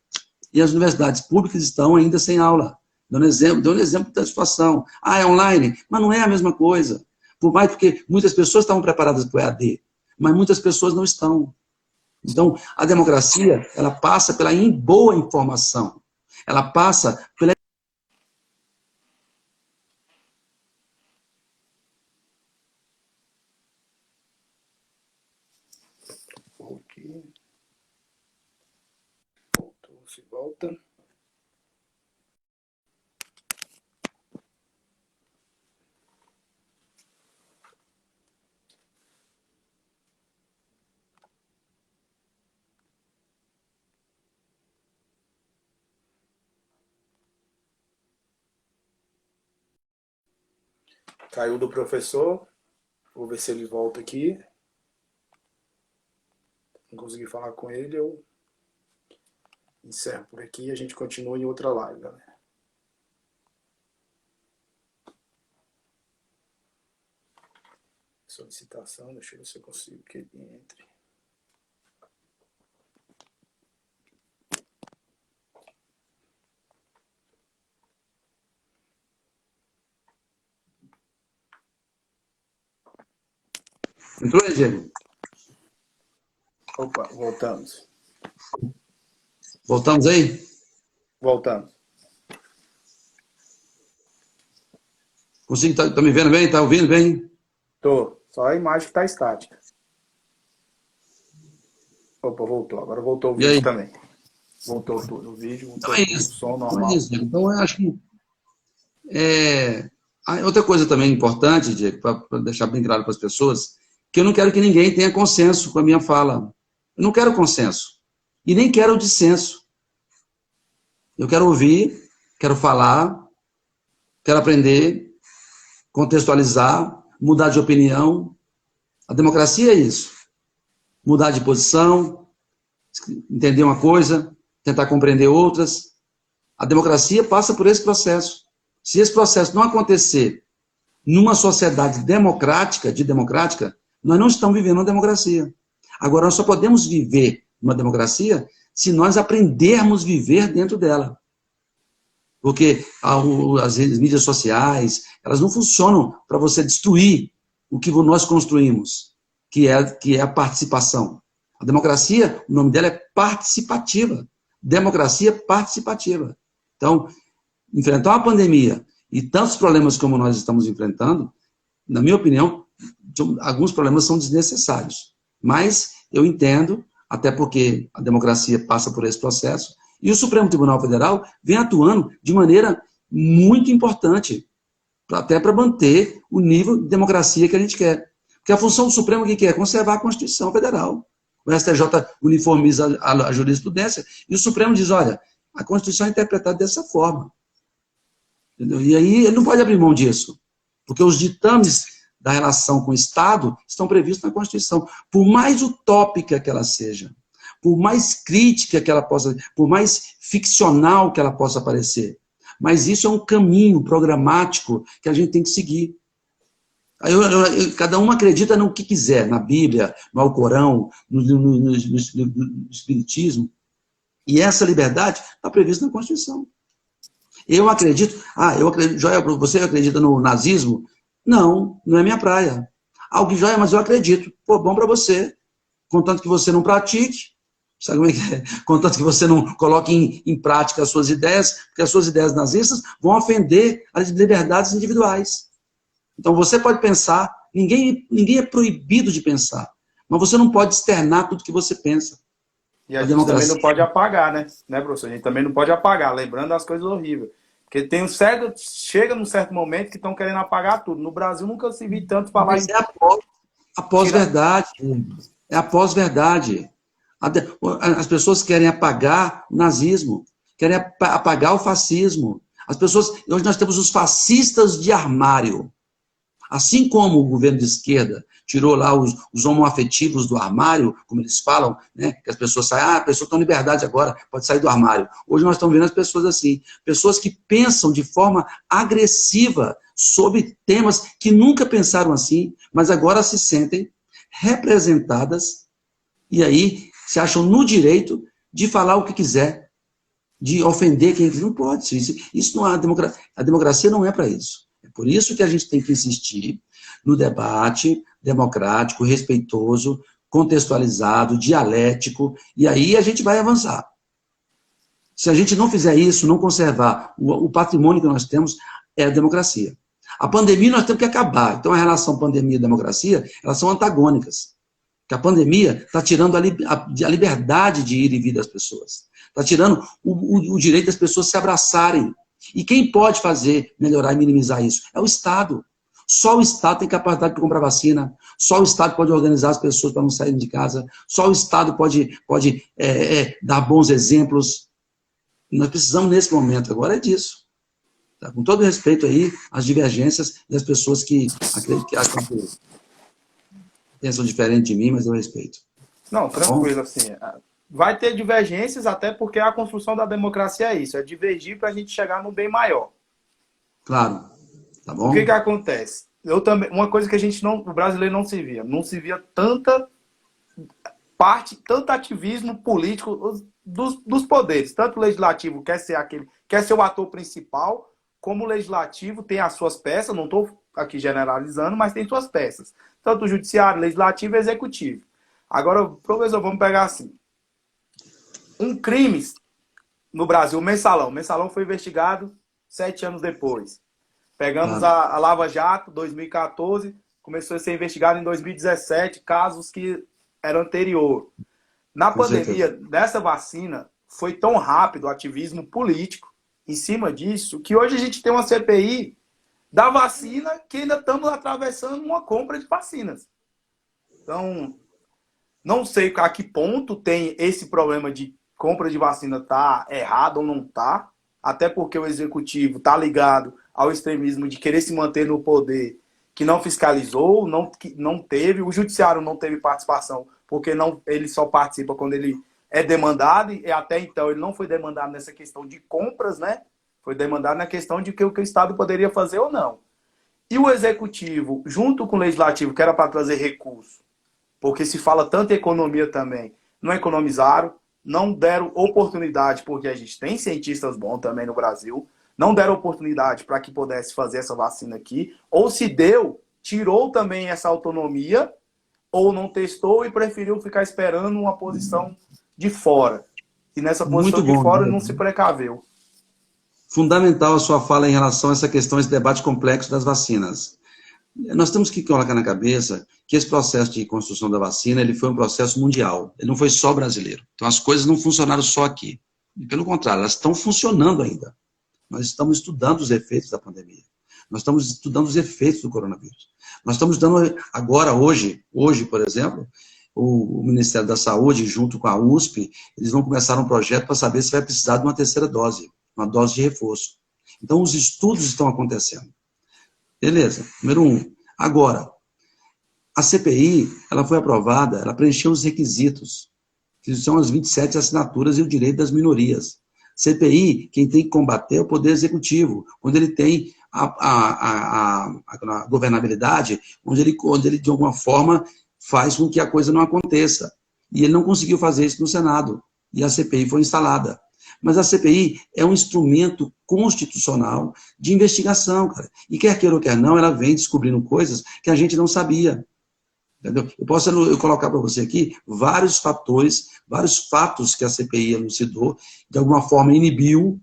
E as universidades públicas estão ainda sem aula. Dando exemplo da situação. Ah, é online, mas não é a mesma coisa. Por mais porque muitas pessoas estavam preparadas para o EAD, mas muitas pessoas não estão. Então, a democracia, ela passa pela boa informação. Ela passa pela... Aqui. Voltou, se volta. Caiu do professor. Vou ver se ele volta aqui. Não consegui falar com ele, eu encerro por aqui e a gente continua em outra live, galera. Solicitação, deixa eu ver se eu consigo que ele entre. Entrou, né, Diego? Opa, voltamos. Voltamos aí? Voltamos. Consigo, tá me vendo bem? Tá ouvindo bem? Tô. Só a imagem que tá estática. Opa, voltou. Agora voltou o vídeo também. Voltou tudo. O vídeo, voltou Então é tudo. isso. O som normal. Então é isso, Diego. Então eu acho que... Outra coisa também importante, Diego, para deixar bem claro para as pessoas, que eu não quero que ninguém tenha consenso com a minha fala. Eu não quero consenso. E nem quero dissenso. Eu quero ouvir, quero falar, quero aprender, contextualizar, mudar de opinião. A democracia é isso. Mudar de posição, entender uma coisa, tentar compreender outras. A democracia passa por esse processo. Se esse processo não acontecer numa sociedade democrática, nós não estamos vivendo uma democracia. Agora, nós só podemos viver uma democracia se nós aprendermos a viver dentro dela. Porque as mídias sociais, elas não funcionam para você destruir o que nós construímos, que é a participação. A democracia, o nome dela é participativa. Democracia participativa. Então, enfrentar uma pandemia e tantos problemas como nós estamos enfrentando, na minha opinião, alguns problemas são desnecessários. Mas eu entendo, até porque a democracia passa por esse processo, e o Supremo Tribunal Federal vem atuando de maneira muito importante, até para manter o nível de democracia que a gente quer. Porque a função do Supremo o que é? Conservar a Constituição Federal. O STJ uniformiza a jurisprudência, e o Supremo diz, olha, a Constituição é interpretada dessa forma. Entendeu? E aí ele não pode abrir mão disso, porque os ditames da relação com o Estado estão previstos na Constituição. Por mais utópica que ela seja, por mais crítica que ela possa, por mais ficcional que ela possa parecer, mas isso é um caminho programático que a gente tem que seguir. Cada um acredita no que quiser, na Bíblia, no Alcorão, no Espiritismo, e essa liberdade está prevista na Constituição. Eu acredito, Joia, você acredita no nazismo? Não, não é minha praia. Joia, mas eu acredito. Pô, bom para você. Contanto que você não pratique, sabe como é que é? Contanto que você não coloque em prática as suas ideias, porque as suas ideias nazistas vão ofender as liberdades individuais. Então você pode pensar, ninguém é proibido de pensar, mas você não pode externar tudo que você pensa. E a gente também não pode apagar, né, professor? A gente também não pode apagar, lembrando as coisas horríveis. Porque chega num certo momento que estão querendo apagar tudo. No Brasil nunca se viu tanto falar Mas é a pós-verdade. É a pós-verdade. As pessoas querem apagar o nazismo, querem apagar o fascismo. Hoje nós temos os fascistas de armário. Assim como o governo de esquerda tirou lá os homoafetivos do armário, como eles falam, né, que as pessoas saem, a pessoa está em liberdade agora, pode sair do armário. Hoje nós estamos vendo as pessoas assim, pessoas que pensam de forma agressiva sobre temas que nunca pensaram assim, mas agora se sentem representadas e aí se acham no direito de falar o que quiser. de ofender quem não pode. Isso não é a democracia não é para isso. É por isso que a gente tem que insistir no debate democrático, respeitoso, contextualizado, dialético, e aí a gente vai avançar. Se a gente não fizer isso, não conservar o patrimônio que nós temos, é a democracia. A pandemia nós temos que acabar. Então a relação pandemia e democracia, elas são antagônicas. Que a pandemia está tirando a liberdade de ir e vir das pessoas. Está tirando o direito das pessoas se abraçarem. E quem pode fazer, melhorar e minimizar isso? É o Estado. Só o Estado tem capacidade de comprar vacina, só o Estado pode organizar as pessoas para não saírem de casa, só o Estado pode dar bons exemplos. Nós precisamos, nesse momento agora, é disso. Tá? Com todo respeito aí às divergências das pessoas que acham que pensam diferente de mim, mas eu respeito. Não, tranquilo, assim. Vai ter divergências, até porque a construção da democracia é isso, é divergir para a gente chegar no bem maior. Claro. Tá bom? O que acontece? Uma coisa que o brasileiro não se via tanto ativismo político dos poderes. Tanto o legislativo quer ser o ator principal, como o legislativo tem as suas peças, não estou aqui generalizando, mas tem suas peças. Tanto o judiciário, legislativo e executivo. Agora, professor, vamos pegar assim. Um crime no Brasil, o Mensalão. O Mensalão foi investigado 7 anos depois. Pegamos a Lava Jato, 2014, começou a ser investigado em 2017, casos que eram anterior. Na pandemia dessa vacina, foi tão rápido o ativismo político em cima disso, que hoje a gente tem uma CPI da vacina que ainda estamos atravessando uma compra de vacinas. Então, não sei a que ponto tem esse problema de compra de vacina tá errado ou não tá, até porque o executivo tá ligado ao extremismo de querer se manter no poder, que não fiscalizou, que não teve, o judiciário não teve participação, porque ele só participa quando ele é demandado, e até então ele não foi demandado nessa questão de compras, né? Foi demandado na questão de o que o Estado poderia fazer ou não. E o executivo, junto com o legislativo, que era para trazer recurso, porque se fala tanto em economia também, não economizaram, não deram oportunidade, porque a gente tem cientistas bons também no Brasil, não deram oportunidade para que pudesse fazer essa vacina aqui, ou se deu, tirou também essa autonomia, ou não testou e preferiu ficar esperando uma posição de fora. E nessa posição de fora não se precaveu. Fundamental a sua fala em relação a essa questão, esse debate complexo das vacinas. Nós temos que colocar na cabeça que esse processo de construção da vacina, ele foi um processo mundial, ele não foi só brasileiro. Então as coisas não funcionaram só aqui. Pelo contrário, elas estão funcionando ainda. Nós estamos estudando os efeitos da pandemia. Nós estamos estudando os efeitos do coronavírus. Nós estamos dando agora, hoje, por exemplo, o Ministério da Saúde, junto com a USP, eles vão começar um projeto para saber se vai precisar de uma terceira dose, uma dose de reforço. Então, os estudos estão acontecendo. Beleza, número 1. Agora, a CPI, ela foi aprovada, ela preencheu os requisitos, que são as 27 assinaturas e o direito das minorias. CPI, quem tem que combater é o Poder Executivo, quando ele tem a governabilidade, onde ele, de alguma forma, faz com que a coisa não aconteça. E ele não conseguiu fazer isso no Senado, e a CPI foi instalada. Mas a CPI é um instrumento constitucional de investigação, cara. E quer queira ou quer não, ela vem descobrindo coisas que a gente não sabia. Entendeu? Eu posso colocar para você aqui vários fatores, vários fatos que a CPI elucidou, de alguma forma inibiu,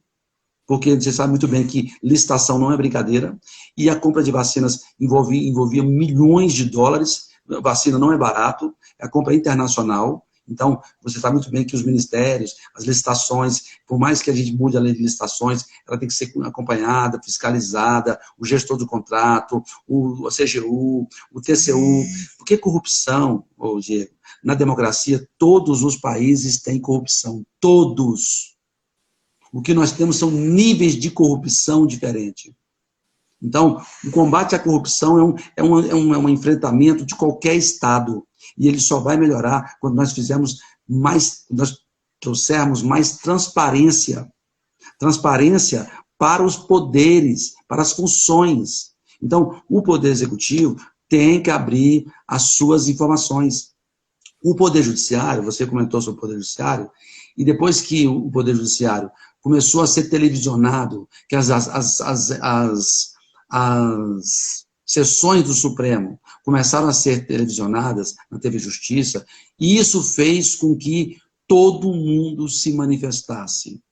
porque você sabe muito bem que licitação não é brincadeira, e a compra de vacinas envolvia milhões de dólares, vacina não é barato, é a compra internacional. Então, você sabe muito bem que os ministérios, as licitações, por mais que a gente mude a lei de licitações, ela tem que ser acompanhada, fiscalizada, o gestor do contrato, o CGU, o TCU. Porque corrupção, Diego, na democracia, todos os países têm corrupção. Todos. O que nós temos são níveis de corrupção diferentes. Então, o combate à corrupção é um enfrentamento de qualquer Estado. E ele só vai melhorar quando nós trouxermos mais transparência. Transparência para os poderes, para as funções. Então, o Poder Executivo tem que abrir as suas informações. O Poder Judiciário, você comentou sobre o Poder Judiciário, e depois que o Poder Judiciário começou a ser televisionado, que as sessões do Supremo começaram a ser televisionadas na TV Justiça, e isso fez com que todo mundo se manifestasse.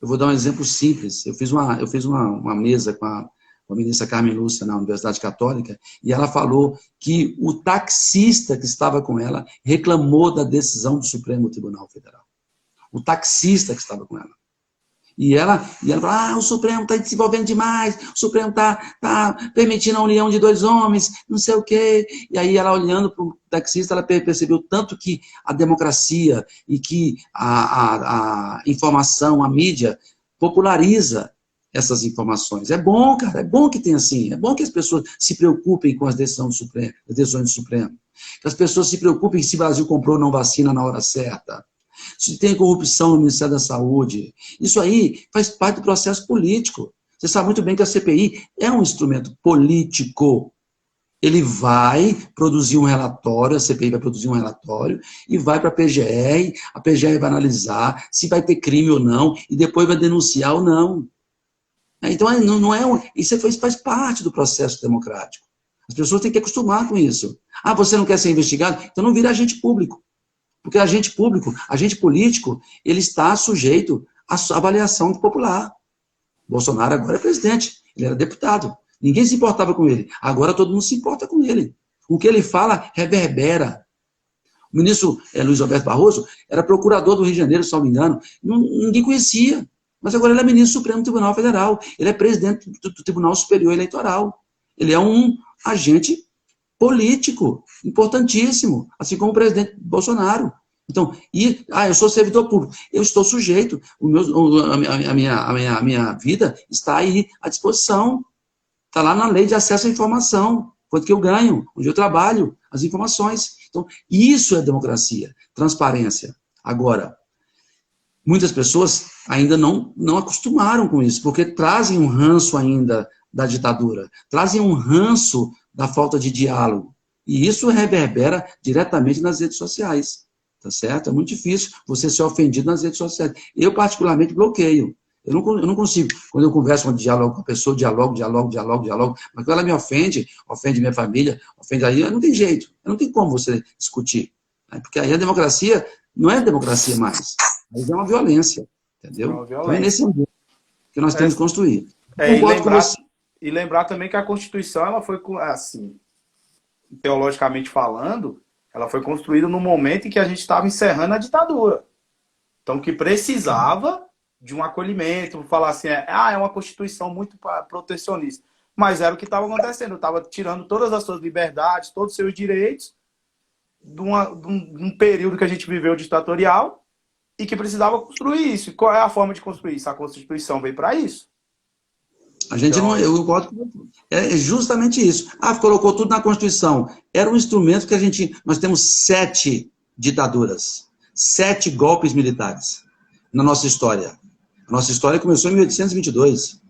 Eu vou dar um exemplo simples. Eu fiz uma mesa com a ministra Carmen Lúcia na Universidade Católica, e ela falou que o taxista que estava com ela reclamou da decisão do Supremo Tribunal Federal. O taxista que estava com ela. E ela falou, o Supremo está se envolvendo demais, o Supremo está permitindo a união de dois homens, não sei o quê. E aí ela, olhando para o taxista, ela percebeu tanto que a democracia e que a informação, a mídia, populariza essas informações. É bom, cara, é bom que tenha assim, é bom que as pessoas se preocupem com as decisões do Supremo, que as pessoas se preocupem se o Brasil comprou ou não vacina na hora certa, se tem corrupção no Ministério da Saúde. Isso aí faz parte do processo político. Você sabe muito bem que a CPI é um instrumento político. Ele vai produzir um relatório, a CPI vai produzir um relatório, e vai para a PGR vai analisar se vai ter crime ou não, e depois vai denunciar ou não. Então, isso faz parte do processo democrático. As pessoas têm que acostumar com isso. Você não quer ser investigado? Então não vira agente público. Porque agente político, ele está sujeito à avaliação popular. Bolsonaro agora é presidente, ele era deputado. Ninguém se importava com ele. Agora todo mundo se importa com ele. O que ele fala reverbera. O ministro Luiz Roberto Barroso era procurador do Rio de Janeiro, se não me engano. Ninguém conhecia. Mas agora ele é ministro do Supremo Tribunal Federal. Ele é presidente do Tribunal Superior Eleitoral. Ele é um agente político, importantíssimo, assim como o presidente Bolsonaro. Então, eu sou servidor público, eu estou sujeito, a minha vida está aí à disposição, está lá na lei de acesso à informação, quanto que eu ganho, onde eu trabalho, as informações. Então, isso é democracia, transparência. Agora, muitas pessoas ainda não acostumaram com isso, porque trazem um ranço ainda da ditadura, trazem um ranço da falta de diálogo. E isso reverbera diretamente nas redes sociais. Tá certo? É muito difícil você ser ofendido nas redes sociais. Eu, particularmente, bloqueio. Eu não consigo. Quando eu converso com a pessoa, dialogo. Mas quando ela me ofende minha família, ofende aí, não tem jeito. Não tem como você discutir. Né? Porque aí a democracia não é democracia mais. Mas é uma violência. Entendeu? Então é nesse ambiente que nós temos que construir. E lembrar também que a Constituição, ela foi, assim, teologicamente falando, ela foi construída no momento em que a gente estava encerrando a ditadura. Então, que precisava de um acolhimento, falar assim, é uma Constituição muito protecionista. Mas era o que estava acontecendo, estava tirando todas as suas liberdades, todos os seus direitos, de um período que a gente viveu ditatorial, e que precisava construir isso. E qual é a forma de construir isso? A Constituição veio para isso. A gente então, eu concordo com é justamente isso. Colocou tudo na Constituição. Era um instrumento que nós temos 7 ditaduras, 7 golpes militares na nossa história. A nossa história começou em 1822.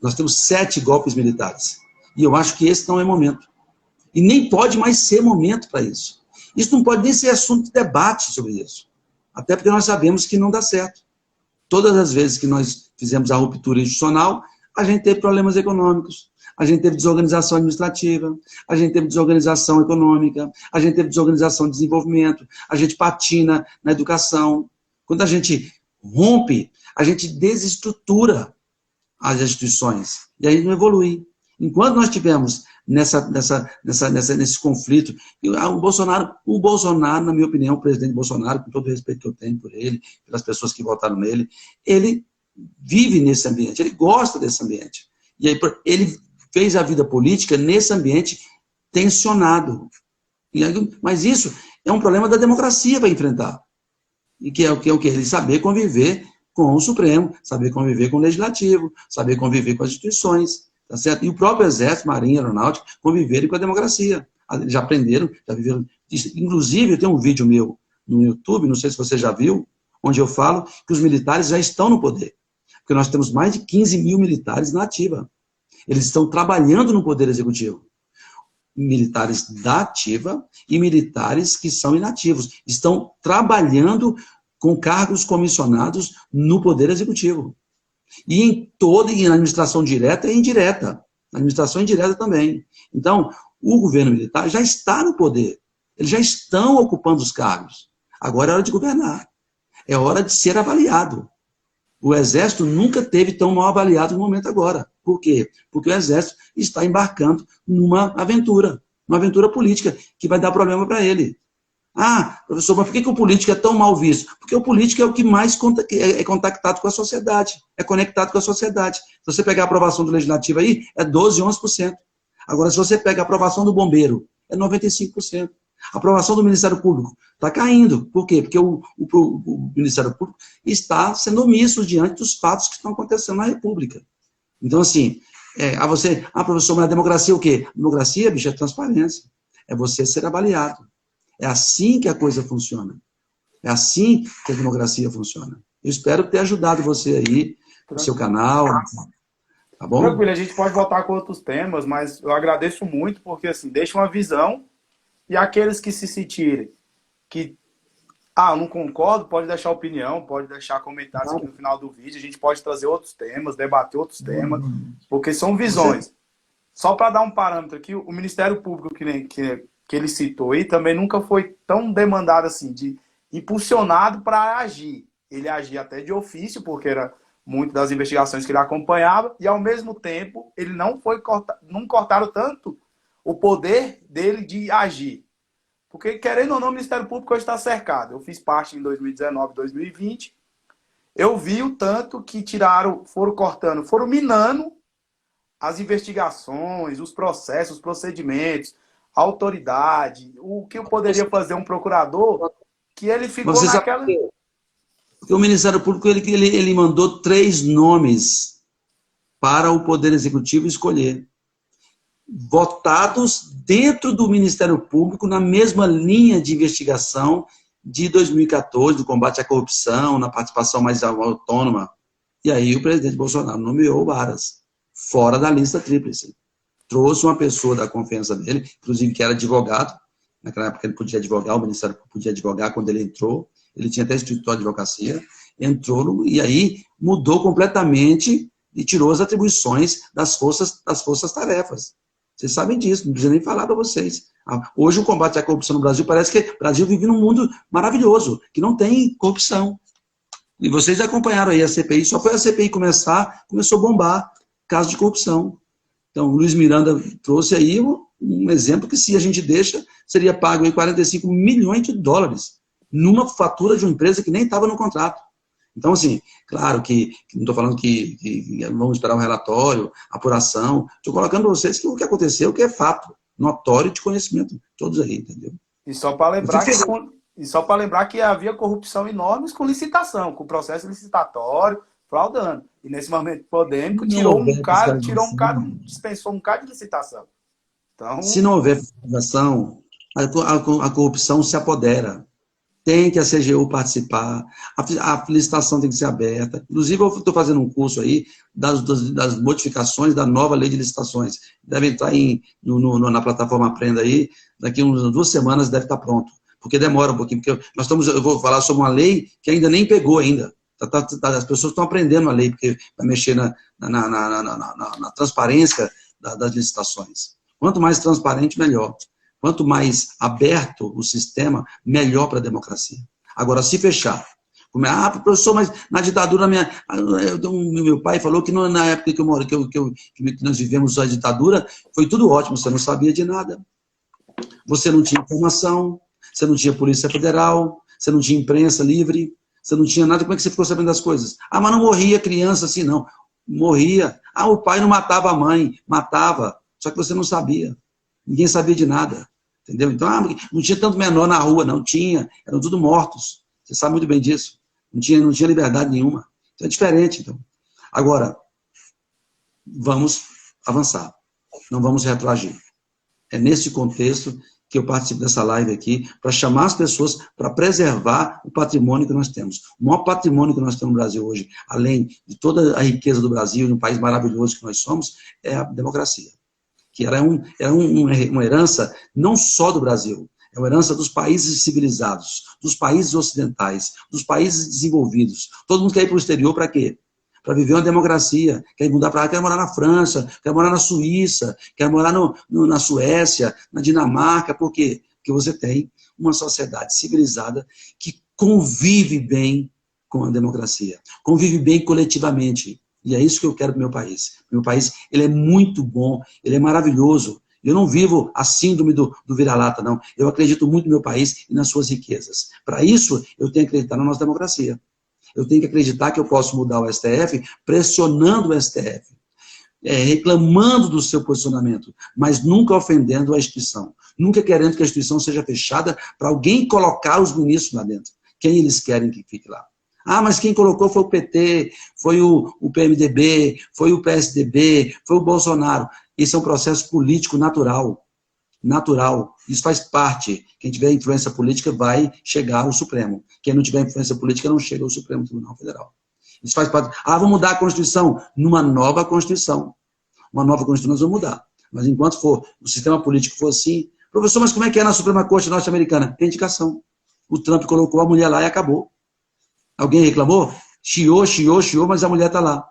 Nós temos 7 golpes militares. E eu acho que esse não é momento. E nem pode mais ser momento para isso. Isso não pode nem ser assunto de debate sobre isso. Até porque nós sabemos que não dá certo. Todas as vezes que nós fizemos a ruptura institucional, a gente teve problemas econômicos, a gente teve desorganização administrativa, a gente teve desorganização econômica, a gente teve desorganização de desenvolvimento, a gente patina na educação. Quando a gente rompe, a gente desestrutura as instituições e aí não evolui. Enquanto nós tivemos nesse conflito, o Bolsonaro, na minha opinião, o presidente Bolsonaro, com todo o respeito que eu tenho por ele, pelas pessoas que votaram nele, ele vive nesse ambiente, ele gosta desse ambiente. E aí ele fez a vida política nesse ambiente tensionado. Mas isso é um problema da democracia para enfrentar. E que é o que? Ele saber conviver com o Supremo, saber conviver com o Legislativo, saber conviver com as instituições, tá certo? E o próprio Exército, Marinha, Aeronáutica, conviverem com a democracia. Já aprenderam, já viveram. Inclusive, eu tenho um vídeo meu no YouTube, não sei se você já viu, onde eu falo que os militares já estão no poder. Porque nós temos mais de 15 mil militares na ativa. Eles estão trabalhando no Poder Executivo. Militares da ativa e militares que são inativos. Estão trabalhando com cargos comissionados no Poder Executivo. E em administração direta e indireta. Na administração indireta também. Então, o governo militar já está no poder. Eles já estão ocupando os cargos. Agora é hora de governar. É hora de ser avaliado. O Exército nunca teve tão mal avaliado no momento agora. Por quê? Porque o Exército está embarcando numa aventura política que vai dar problema para ele. Ah, professor, mas por que o político é tão mal visto? Porque o político é o que mais é contactado com a sociedade, é conectado com a sociedade. Se você pegar a aprovação do Legislativo aí, é 12, 11%. Agora, se você pega a aprovação do bombeiro, é 95%. A aprovação do Ministério Público está caindo. Por quê? Porque o Ministério Público está sendo omisso diante dos fatos que estão acontecendo na República. Então, assim, professor, mas a democracia é o quê? A democracia, bicho, é transparência. É você ser avaliado. É assim que a coisa funciona. É assim que a democracia funciona. Eu espero ter ajudado você aí, no seu canal, tá bom? Tranquilo, a gente pode voltar com outros temas, mas eu agradeço muito, porque assim, deixa uma visão, e aqueles que se sentirem que, não concordo, pode deixar opinião, pode deixar comentários aqui no final do vídeo, a gente pode trazer outros temas, debater outros temas, porque são visões. Só para dar um parâmetro aqui, o Ministério Público que ele citou aí também nunca foi tão demandado assim, impulsionado para agir. Ele agia até de ofício, porque era muito das investigações que ele acompanhava, e ao mesmo tempo ele não cortaram tanto o poder dele de agir. Porque, querendo ou não, o Ministério Público hoje está cercado. Eu fiz parte em 2019, 2020, eu vi o tanto que foram minando as investigações, os processos, os procedimentos, a autoridade, o que poderia fazer um procurador, que ele ficou naquela... Porque o Ministério Público, ele mandou 3 nomes para o Poder Executivo escolher, votados dentro do Ministério Público, na mesma linha de investigação de 2014, do combate à corrupção, na participação mais autônoma. E aí o presidente Bolsonaro nomeou o Aras, fora da lista tríplice. Trouxe uma pessoa da confiança dele, inclusive que era advogado, naquela época ele podia advogar, o Ministério Público podia advogar quando ele entrou, ele tinha até escritório de advocacia, entrou e aí mudou completamente e tirou as atribuições das forças-tarefas. Vocês sabem disso, não precisa nem falar para vocês. Hoje o combate à corrupção no Brasil, parece que o Brasil vive num mundo maravilhoso, que não tem corrupção. E vocês acompanharam aí a CPI, só foi a CPI começar, começou a bombar casos de corrupção. Então, o Luiz Miranda trouxe aí um exemplo que, se a gente deixa, seria pago aí 45 milhões de dólares numa fatura de uma empresa que nem estava no contrato. Então, assim, claro que não estou falando que vamos esperar um relatório, apuração. Estou colocando para vocês que o que aconteceu, que é fato, notório de conhecimento, todos aí, entendeu? E só para lembrar que havia corrupção enorme com licitação, com processo licitatório, fraudando. E nesse momento polêmico, dispensou um cara de licitação. Então... Se não houver fiscalização, a corrupção se apodera. Tem que a CGU participar, a licitação tem que ser aberta. Inclusive, eu estou fazendo um curso aí das modificações da nova lei de licitações. Deve entrar na plataforma Aprenda aí, daqui a umas 2 semanas deve estar pronto. Porque demora um pouquinho, porque eu vou falar sobre uma lei que ainda nem pegou ainda. As pessoas estão aprendendo a lei, porque vai mexer na transparência das licitações. Quanto mais transparente, melhor. Quanto mais aberto o sistema, melhor para a democracia. Agora, se fechar, professor, mas na ditadura, meu pai falou que na época que nós vivemos a ditadura, foi tudo ótimo, você não sabia de nada. Você não tinha informação, você não tinha Polícia Federal, você não tinha imprensa livre, você não tinha nada. Como é que você ficou sabendo das coisas? Mas não morria criança assim, não. Morria. O pai não matava a mãe, matava, só que você não sabia. Ninguém sabia de nada. Entendeu? Então, não tinha tanto menor na rua, não tinha, eram tudo mortos. Você sabe muito bem disso. Não tinha liberdade nenhuma. Então é diferente, então. Agora, vamos avançar. Não vamos retroagir. É nesse contexto que eu participo dessa live aqui, para chamar as pessoas para preservar o patrimônio que nós temos. O maior patrimônio que nós temos no Brasil hoje, além de toda a riqueza do Brasil, de um país maravilhoso que nós somos, é a democracia. Que ela é uma herança não só do Brasil, É uma herança dos países civilizados, dos países ocidentais, dos países desenvolvidos. Todo mundo quer ir para o exterior para quê? Para viver uma democracia, quer mudar para lá, quer morar na França, quer morar na Suíça, quer morar na Suécia, na Dinamarca. Por quê? Porque você tem uma sociedade civilizada que convive bem com a democracia, convive bem coletivamente. E é isso que eu quero para o meu país. Meu país, ele é muito bom, ele é maravilhoso. Eu não vivo a síndrome do vira-lata, não. Eu acredito muito no meu país e nas suas riquezas. Para isso, eu tenho que acreditar na nossa democracia. Eu tenho que acreditar que eu posso mudar o STF pressionando o STF, reclamando do seu posicionamento, mas nunca ofendendo a instituição. Nunca querendo que a instituição seja fechada para alguém colocar os ministros lá dentro. Quem eles querem que fique lá. Ah, mas quem colocou foi o PT, foi o PMDB, foi o PSDB, foi o Bolsonaro. Esse é um processo político natural. Natural. Isso faz parte. Quem tiver influência política vai chegar ao Supremo. Quem não tiver influência política não chega ao Supremo Tribunal Federal. Isso faz parte. Ah, vamos mudar a Constituição. Numa nova Constituição. Uma nova Constituição nós vamos mudar. Mas enquanto for, o sistema político for assim... Professor, mas como é que é na Suprema Corte norte-americana? Tem indicação. O Trump colocou a mulher lá e acabou. Alguém reclamou? Chiou, mas a mulher está lá.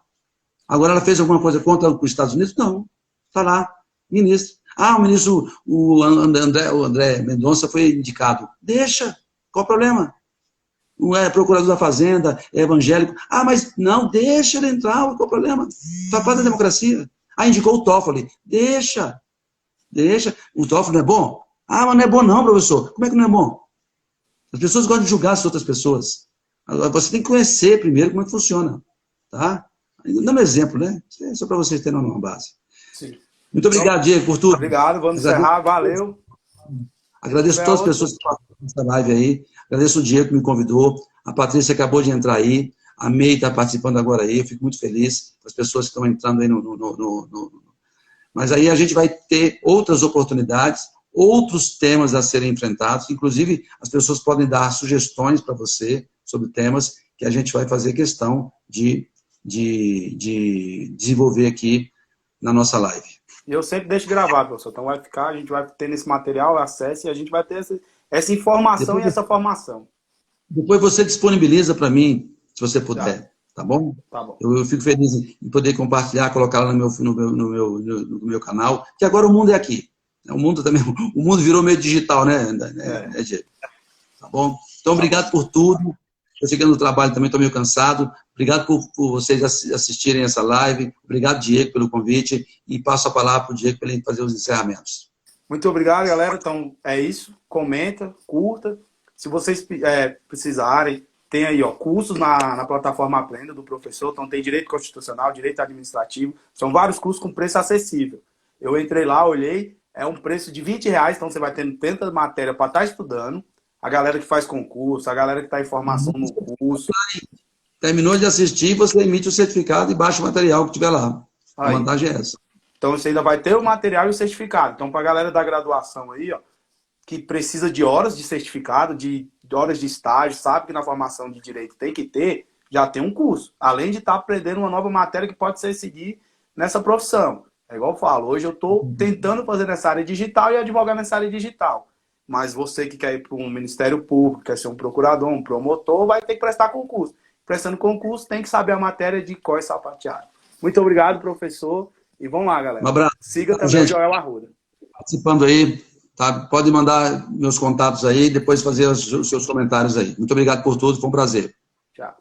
Agora ela fez alguma coisa contra os Estados Unidos? Não. Está lá. Ministro. Ah, o ministro, o André Mendonça foi indicado. Deixa. Qual o problema? Não é procurador da Fazenda, é evangélico. Ah, mas não, deixa ele entrar. Qual o problema? Faz parte da democracia. Ah, indicou o Toffoli. Deixa. Deixa. O Toffoli não é bom? Ah, mas não é bom não, professor. Como é que não é bom? As pessoas gostam de julgar as outras pessoas. Agora, você tem que conhecer primeiro como é que funciona. Tá? Dá um exemplo, né? Só para vocês terem uma base. Sim. Muito obrigado, Diego, por tudo. Obrigado, vamos encerrar. Valeu. Agradeço a todas as pessoas que participaram dessa live aí. Agradeço o Diego que me convidou. A Patrícia acabou de entrar aí. A May está participando agora aí. Eu fico muito feliz com as pessoas que estão entrando aí Mas aí a gente vai ter outras oportunidades, outros temas a serem enfrentados. Inclusive, as pessoas podem dar sugestões para você sobre temas que a gente vai fazer questão de desenvolver aqui na nossa live. E eu sempre deixo gravado, professor. Então vai ficar, a gente vai ter nesse material acesso e a gente vai ter essa informação e essa formação. Depois você disponibiliza para mim, se você puder, tá bom? Tá bom. Eu fico feliz em poder compartilhar, colocar lá no meu canal, que agora o mundo é aqui. O mundo também, o mundo virou meio digital, né? Tá bom? Então, obrigado por tudo. Estou chegando no trabalho também, estou meio cansado. Obrigado por vocês assistirem essa live. Obrigado, Diego, pelo convite. E passo a palavra para o Diego para ele fazer os encerramentos. Muito obrigado, galera. Então, é isso. Comenta, curta. Se vocês precisarem, tem aí cursos na plataforma Aprenda do professor. Então, tem Direito Constitucional, Direito Administrativo. São vários cursos com preço acessível. Eu entrei lá, olhei. É um preço de R$20. Então, você vai tendo tanta matéria para estar estudando. A galera que faz concurso, a galera que está em formação no curso. Terminou de assistir, você emite o certificado e baixa o material que tiver lá. A vantagem é essa. Então, você ainda vai ter o material e o certificado. Então, para a galera da graduação aí, que precisa de horas de certificado, de horas de estágio, sabe que na formação de direito tem que ter, já tem um curso. Além de estar aprendendo uma nova matéria que pode ser seguir nessa profissão. É igual eu falo, hoje eu estou tentando fazer nessa área digital e advogar nessa área digital. Mas você que quer ir para um Ministério Público, quer ser um procurador, um promotor, vai ter que prestar concurso. Prestando concurso, tem que saber a matéria de cor e salteado. Muito obrigado, professor. E vamos lá, galera. Um abraço. Siga também o Joel Arruda. Participando aí, tá? Pode mandar meus contatos aí, depois fazer os seus comentários aí. Muito obrigado por tudo, foi um prazer. Tchau.